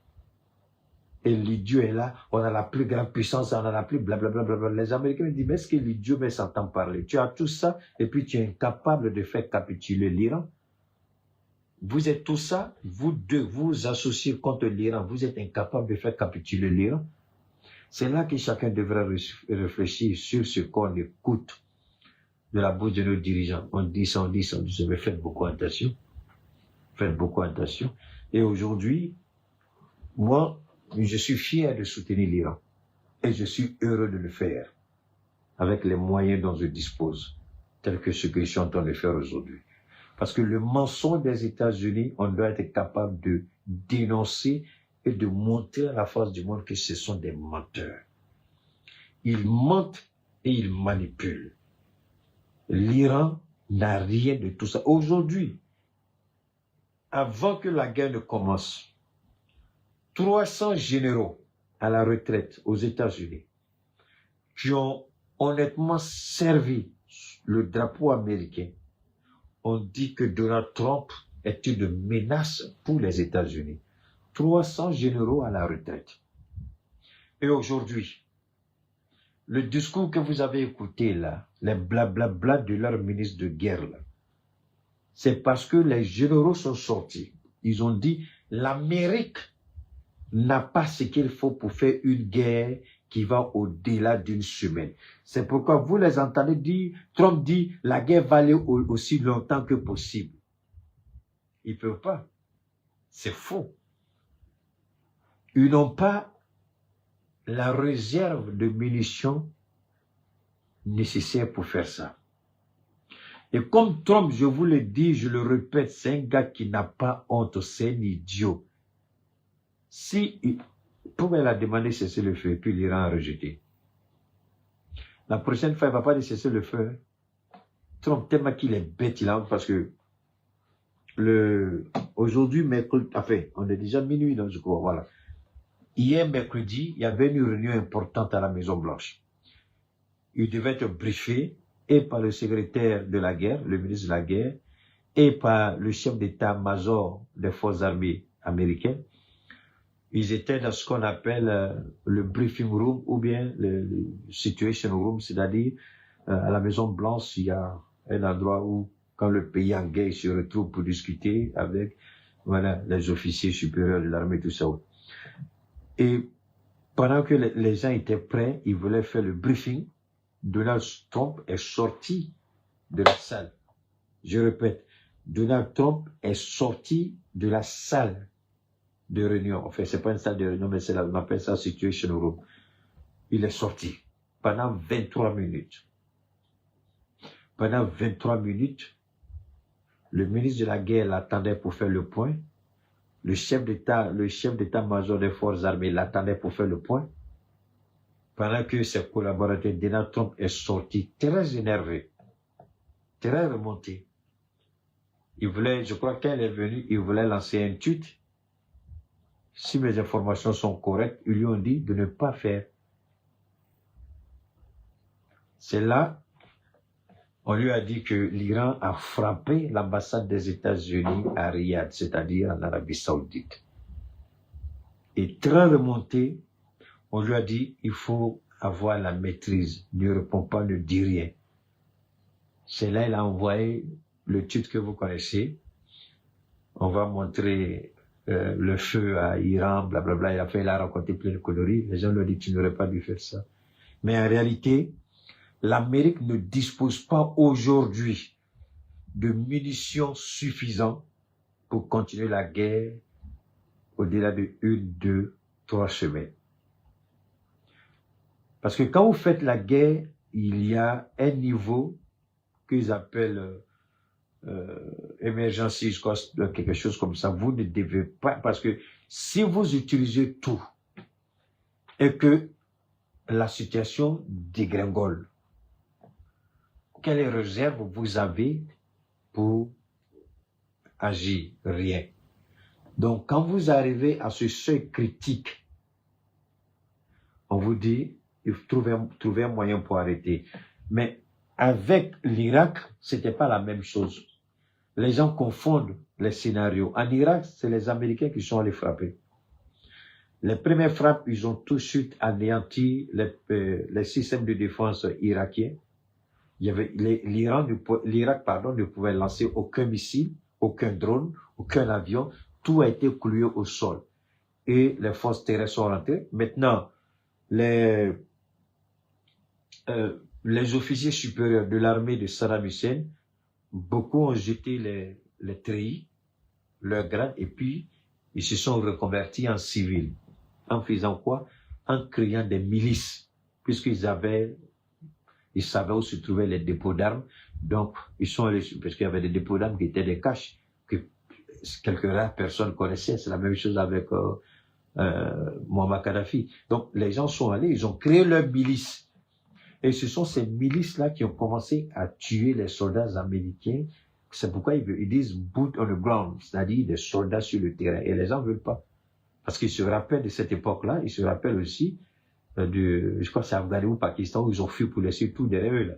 Et l'idiot est là, on a la plus grande puissance, on a la plus blablabla. Les Américains disent, mais est-ce que l'idiot s'entend parler? Tu as tout ça, et puis tu es incapable de faire capituler l'Iran. Vous êtes tout ça, vous deux, vous associez contre l'Iran, vous êtes incapable de faire capituler l'Iran. C'est là que chacun devrait réfléchir sur ce qu'on écoute de la bouche de nos dirigeants. On dit ça, mais faites beaucoup attention. Faites beaucoup attention. Et aujourd'hui, moi, je suis fier de soutenir l'Iran. Et je suis heureux de le faire. Avec les moyens dont je dispose. Tels que ce que je suis en train de faire aujourd'hui. Parce que le mensonge des États-Unis, on doit être capable de dénoncer et de montrer à la face du monde que ce sont des menteurs. Ils mentent et ils manipulent. L'Iran n'a rien de tout ça. Aujourd'hui, avant que la guerre ne commence, 300 généraux à la retraite aux États-Unis qui ont honnêtement servi le drapeau américain ont dit que Donald Trump est une menace pour les États-Unis. 300 généraux à la retraite. Et aujourd'hui, le discours que vous avez écouté là, les blablabla de leur ministre de guerre là, c'est parce que les généraux sont sortis. Ils ont dit, l'Amérique n'a pas ce qu'il faut pour faire une guerre qui va au-delà d'une semaine. C'est pourquoi vous les entendez dire, Trump dit, la guerre va aller aussi longtemps que possible. Ils ne peuvent pas. C'est faux. Ils n'ont pas la réserve de munitions nécessaire pour faire ça. Et comme Trump, je vous le dis, je le répète, c'est un gars qui n'a pas honte, c'est un idiot. Si il pouvait la demander de cesser le feu, puis l'Iran a rejeté. La prochaine fois, il ne va pas de cesser le feu. Trump, tellement qu'il est bête, il a honte parce que aujourd'hui, mercredi, enfin, on est déjà minuit, donc je crois, voilà. Hier, mercredi, il y avait une réunion importante à la Maison-Blanche. Il devait être briefé et par le secrétaire de la guerre, le ministre de la guerre, et par le chef d'état-major des forces armées américaines. Ils étaient dans ce qu'on appelle le briefing room ou bien le situation room, c'est-à-dire à la Maison-Blanche, il y a un endroit où, quand le pays en guerre se retrouve pour discuter avec Voilà, les officiers supérieurs de l'armée, tout ça. Et pendant que les gens étaient prêts, ils voulaient faire le briefing, Donald Trump est sorti de la salle. Je répète, Donald Trump est sorti de la salle de réunion. Enfin, c'est pas une salle de réunion, mais on appelle ça Situation Room. Il est sorti pendant 23 minutes. Pendant 23 minutes, le ministre de la guerre l'attendait pour faire le point. Le chef d'état-major des forces armées l'attendait pour faire le point. Pendant que ses collaborateurs, Donald Trump est sorti très énervé, très remonté. Il voulait, je crois qu'elle est venue, il voulait lancer un tweet. Si mes informations sont correctes, ils lui ont dit de ne pas faire. C'est là, on lui a dit que l'Iran a frappé l'ambassade des États-Unis à Riyad, c'est-à-dire en Arabie Saoudite. Et très remonté, on lui a dit, il faut avoir la maîtrise, ne réponds pas, ne dis rien. C'est là, il a envoyé le titre que vous connaissez. On va montrer le feu à Iran, blablabla. Il a raconté plein de conneries. Les gens lui ont dit, tu n'aurais pas dû faire ça. Mais en réalité, l'Amérique ne dispose pas aujourd'hui de munitions suffisantes pour continuer la guerre au-delà de 1, 2, 3 semaines. Parce que quand vous faites la guerre, il y a un niveau qu'ils appellent emergency cost, quelque chose comme ça. Vous ne devez pas, parce que si vous utilisez tout et que la situation dégringole, quelle réserve vous avez pour agir? Rien. Donc, quand vous arrivez à ce seuil critique, on vous dit, il faut trouver un moyen pour arrêter. Mais avec l'Irak, c'était pas la même chose. Les gens confondent les scénarios. En Irak, c'est les Américains qui sont allés frapper. Les premières frappes, ils ont tout de suite anéanti les systèmes de défense irakiens. Il y avait l'Irak, ne pouvait lancer aucun missile, aucun drone, aucun avion. Tout a été cloué au sol. Et les forces terrestres sont rentrées. Maintenant, les officiers supérieurs de l'armée de Saddam Hussein, beaucoup ont jeté les treillis, leur grade, et puis ils se sont reconvertis en civils. En faisant quoi? En créant des milices, puisqu'ils savaient où se trouvaient les dépôts d'armes. Donc, ils sont allés, parce qu'il y avait des dépôts d'armes qui étaient des caches, que quelques rares personnes connaissaient. C'est la même chose avec Muammar Kadhafi. Donc, les gens sont allés, ils ont créé leur milice. Et ce sont ces milices-là qui ont commencé à tuer les soldats américains. C'est pourquoi ils disent boot on the ground, c'est-à-dire des soldats sur le terrain. Et les gens ne veulent pas. Parce qu'ils se rappellent de cette époque-là, ils se rappellent aussi je crois que c'est Afghanistan ou Pakistan, où ils ont fui pour laisser tout derrière eux. Là.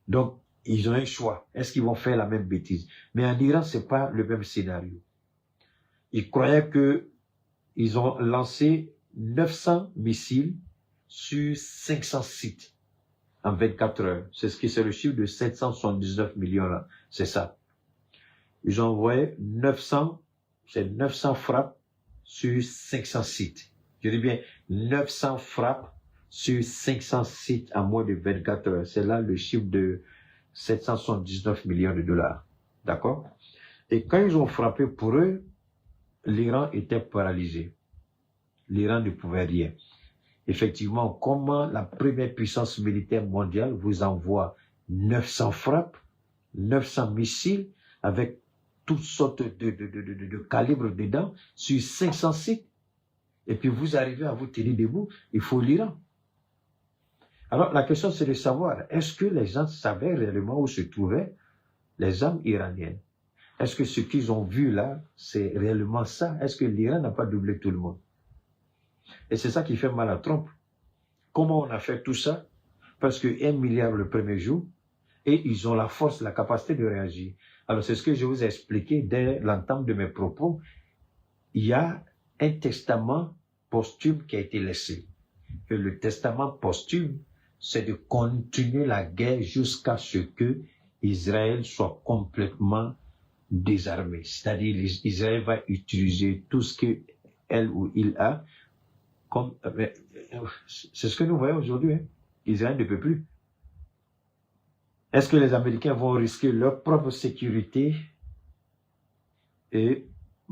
Donc, ils ont un choix. Est-ce qu'ils vont faire la même bêtise? Mais en Iran, c'est pas le même scénario. Ils croyaient que ils ont lancé 900 missiles sur 500 sites en 24 heures. C'est le chiffre de 779 millions là. C'est ça. Ils ont envoyé 900 frappes sur 500 sites. Je dis bien 900 frappes sur 500 sites en moins de 24 heures. C'est là le chiffre de 779 millions de dollars. D'accord? Et quand ils ont frappé pour eux, l'Iran était paralysé. L'Iran ne pouvait rien. Effectivement, comment la première puissance militaire mondiale vous envoie 900 frappes, 900 missiles avec toutes sortes de calibres dedans sur 500 sites, et puis vous arrivez à vous tenir debout, il faut l'Iran. Alors la question c'est de savoir, est-ce que les gens savaient réellement où se trouvaient les armes iraniennes? Est-ce que ce qu'ils ont vu là, c'est réellement ça? Est-ce que l'Iran n'a pas doublé tout le monde? Et c'est ça qui fait mal à Trump. Comment on a fait tout ça? Parce que 1 milliard le premier jour, et ils ont la force, la capacité de réagir. Alors c'est ce que je vous ai expliqué dès l'entame de mes propos. Il y a un testament posthume qui a été laissé. Et le testament posthume, c'est de continuer la guerre jusqu'à ce que Israël soit complètement désarmer. C'est-à-dire Israël va utiliser tout ce que elle ou il a comme... C'est ce que nous voyons aujourd'hui. Hein. Israël ne peut plus. Est-ce que les Américains vont risquer leur propre sécurité et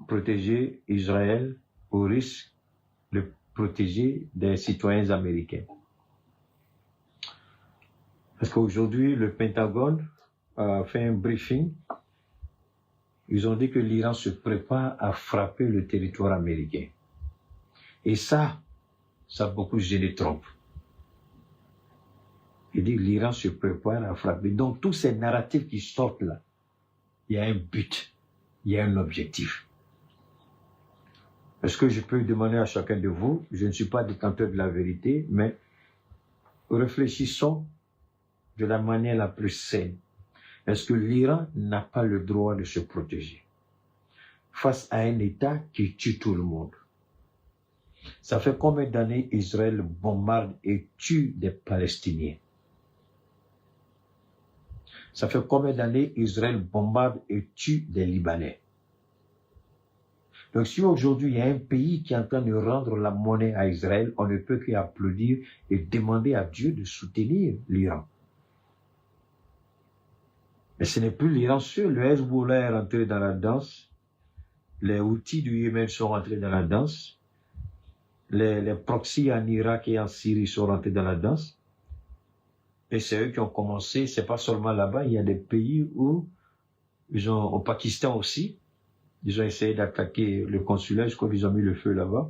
protéger Israël au risque de protéger des citoyens américains? Parce qu'aujourd'hui, le Pentagone a fait un briefing. Ils ont dit que l'Iran se prépare à frapper le territoire américain. Et ça a beaucoup gêné Trump. Il dit que l'Iran se prépare à frapper. Donc tous ces narratifs qui sortent là, il y a un but, il y a un objectif. Est-ce que je peux demander à chacun de vous, je ne suis pas détenteur de la vérité, mais réfléchissons de la manière la plus saine. Est-ce que l'Iran n'a pas le droit de se protéger face à un État qui tue tout le monde? Ça fait combien d'années Israël bombarde et tue des Palestiniens? Ça fait combien d'années Israël bombarde et tue des Libanais? Donc si aujourd'hui il y a un pays qui est en train de rendre la monnaie à Israël, on ne peut qu'applaudir et demander à Dieu de soutenir l'Iran. Mais ce n'est plus l'Iran seul. Le Hezbollah est rentré dans la danse. Les Houthis du Yémen sont rentrés dans la danse. Les proxys en Irak et en Syrie sont rentrés dans la danse. Et c'est eux qui ont commencé. C'est pas seulement là-bas. Il y a des pays où au Pakistan aussi, ils ont essayé d'attaquer le consulat. Je crois qu'ils ont mis le feu là-bas.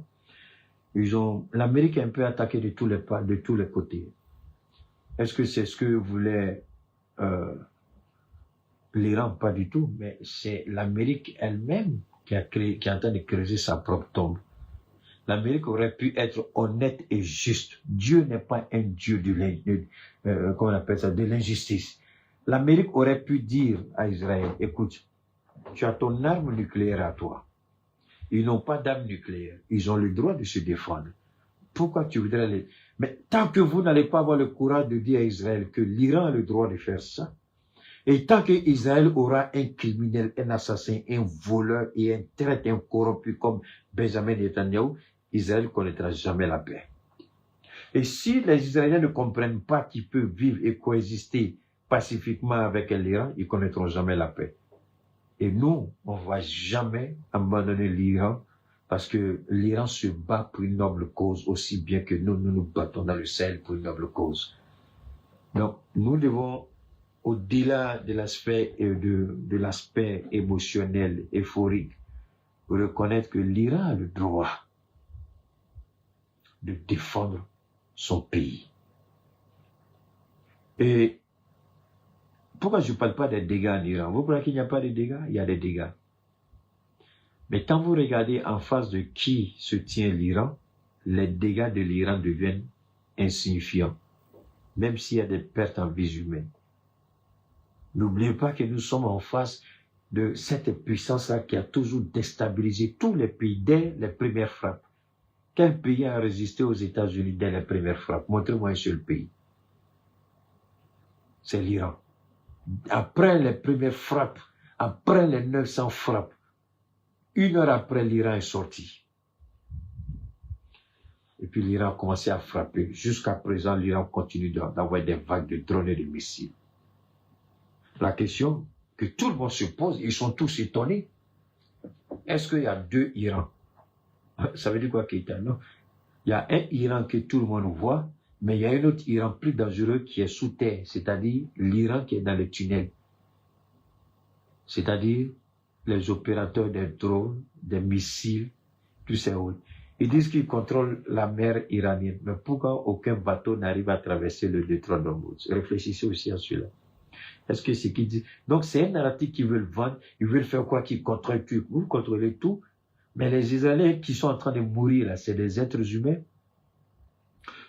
L'Amérique est un peu attaquée de tous les côtés. Est-ce que c'est ce que voulait l'Iran? Pas du tout, mais c'est l'Amérique elle-même qui est en train de creuser sa propre tombe. L'Amérique aurait pu être honnête et juste. Dieu n'est pas un Dieu de l'injustice. L'Amérique aurait pu dire à Israël, écoute, tu as ton arme nucléaire à toi. Ils n'ont pas d'arme nucléaire. Ils ont le droit de se défendre. Pourquoi tu voudrais les... Mais tant que vous n'allez pas avoir le courage de dire à Israël que l'Iran a le droit de faire ça, et tant qu'Israël aura un criminel, un assassin, un voleur et un traître, un corrompu comme Benjamin Netanyahu, Israël ne connaîtra jamais la paix. Et si les Israéliens ne comprennent pas qu'ils peuvent vivre et coexister pacifiquement avec l'Iran, ils ne connaîtront jamais la paix. Et nous, on ne va jamais abandonner l'Iran parce que l'Iran se bat pour une noble cause aussi bien que nous nous battons dans le Sahel pour une noble cause. Donc, nous devons, au-delà de l'aspect émotionnel, euphorique, reconnaître que l'Iran a le droit de défendre son pays. Et pourquoi je ne parle pas des dégâts en Iran? Vous croyez qu'il n'y a pas de dégâts? Il y a des dégâts. Mais quand vous regardez en face de qui se tient l'Iran, les dégâts de l'Iran deviennent insignifiants, même s'il y a des pertes en vies humaines. N'oubliez pas que nous sommes en face de cette puissance-là qui a toujours déstabilisé tous les pays dès les premières frappes. Quel pays a résisté aux États-Unis dès les premières frappes? Montrez-moi un seul pays. C'est l'Iran. Après les premières frappes, après les 900 frappes, 1 heure après, l'Iran est sorti. Et puis l'Iran a commencé à frapper. Jusqu'à présent, l'Iran continue d'avoir des vagues de drones et de missiles. La question que tout le monde se pose, ils sont tous étonnés. Est-ce qu'il y a 2 Irans? Ça veut dire quoi, Keïta? Non. Il y a un Iran que tout le monde voit, mais il y a un autre Iran plus dangereux qui est sous terre, c'est-à-dire l'Iran qui est dans le tunnel. C'est-à-dire les opérateurs des drones, des missiles, tous ces autres. Ils disent qu'ils contrôlent la mer iranienne, mais pourquoi aucun bateau n'arrive à traverser le détroit d'Ormuz? Réfléchissez aussi à cela. Est-ce que c'est qu'ils disent? Donc c'est un narratif qu'ils veulent vendre, ils veulent faire quoi? Qu'ils contrôlent tout, vous contrôlez tout, mais les Israéliens qui sont en train de mourir là, c'est des êtres humains.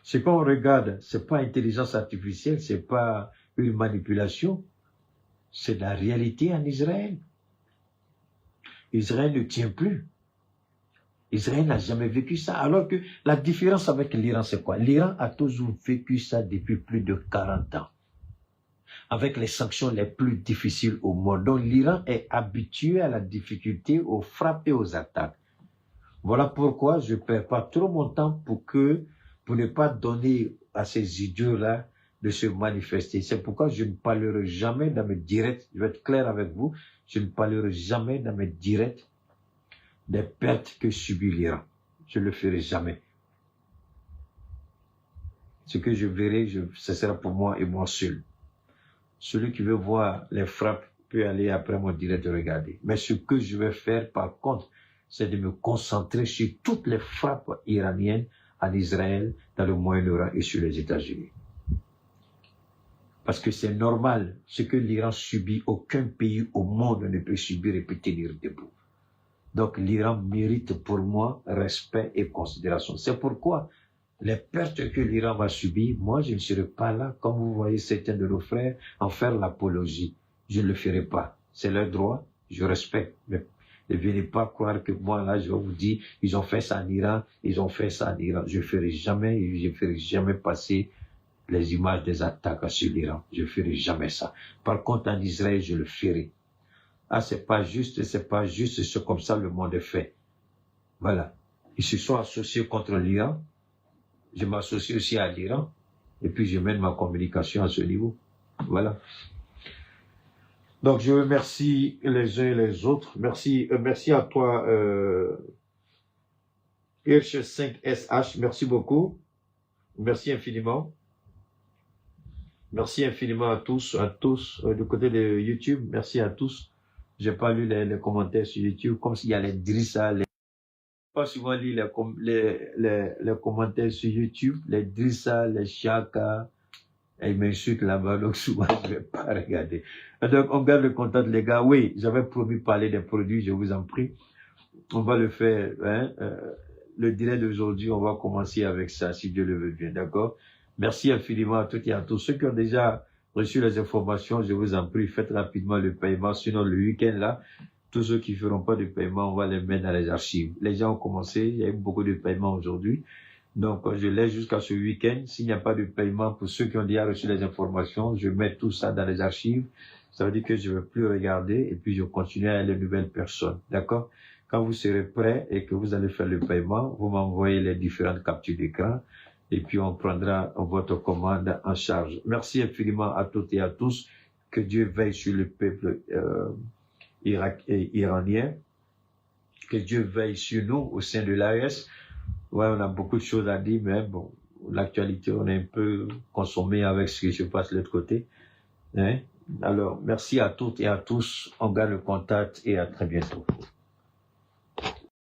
Ce qu'on regarde, c'est pas intelligence artificielle, c'est pas une manipulation, c'est la réalité en Israël. Israël ne tient plus. Israël n'a jamais vécu ça. Alors que la différence avec l'Iran, c'est quoi? L'Iran a toujours vécu ça depuis plus de 40 ans. avec les sanctions les plus difficiles au monde. Donc l'Iran est habitué à la difficulté, aux frappes et aux attaques. Voilà pourquoi je ne perds pas trop mon temps pour ne pas donner à ces idiots-là de se manifester. C'est pourquoi je ne parlerai jamais dans mes directs, je vais être clair avec vous, je ne parlerai jamais dans mes directs des pertes que subit l'Iran. Je ne le ferai jamais. Ce que je verrai, ce sera pour moi et moi seul. Celui qui veut voir les frappes peut aller après mon direct de regarder. Mais ce que je vais faire par contre, c'est de me concentrer sur toutes les frappes iraniennes en Israël, dans le Moyen-Orient et sur les États-Unis. Parce que c'est normal, ce que l'Iran subit, aucun pays au monde ne peut subir et peut tenir debout. Donc l'Iran mérite pour moi respect et considération. C'est pourquoi les pertes que l'Iran va subir, moi je ne serai pas là, comme vous voyez certains de nos frères, en faire l'apologie. Je ne le ferai pas. C'est leur droit, je respecte. Mais ne venez pas croire que moi là, je vais vous dire, ils ont fait ça en Iran, ils ont fait ça en Iran. Je ne ferai jamais passer les images des attaques sur l'Iran. Je ne ferai jamais ça. Par contre, en Israël, je le ferai. Ah, c'est pas juste, c'est comme ça le monde est fait. Voilà. Ils se sont associés contre l'Iran. Je m'associe aussi à l'Iran. Et puis, je mène ma communication à ce niveau. Voilà. Donc, je remercie les uns et les autres. Merci à toi, Hirsch5SH. Merci beaucoup. Merci infiniment. Merci infiniment à tous, du côté de YouTube. Merci à tous. J'ai pas lu les commentaires sur YouTube, comme s'il y a les Drissa, pas souvent lu les commentaires sur YouTube, les Drissa, les Chaka, et ils m'insultent là-bas, donc souvent je vais pas regarder. Donc on garde le contact, les gars. Oui, j'avais promis de parler des produits, je vous en prie. On va le faire, hein, le direct d'aujourd'hui, on va commencer avec ça, si Dieu le veut bien, d'accord? Merci infiniment à toutes et à tous. Ceux qui ont déjà reçu les informations, je vous en prie, faites rapidement le paiement. Sinon, le week-end là, tous ceux qui ne feront pas de paiement, on va les mettre dans les archives. Les gens ont commencé, il y a eu beaucoup de paiements aujourd'hui. Donc, je laisse jusqu'à ce week-end. S'il n'y a pas de paiement pour ceux qui ont déjà reçu les informations, je mets tout ça dans les archives. Ça veut dire que je ne vais plus regarder et puis je continue à les nouvelles personnes. D'accord? Quand vous serez prêts et que vous allez faire le paiement, vous m'envoyez les différentes captures d'écran. Et puis on prendra votre commande en charge. Merci infiniment à toutes et à tous. Que Dieu veille sur le peuple iranien. Que Dieu veille sur nous au sein de l'AES. Ouais, on a beaucoup de choses à dire, mais bon, l'actualité, on est un peu consommé avec ce qui se passe de l'autre côté. Hein? Alors, merci à toutes et à tous. On garde le contact et à très bientôt.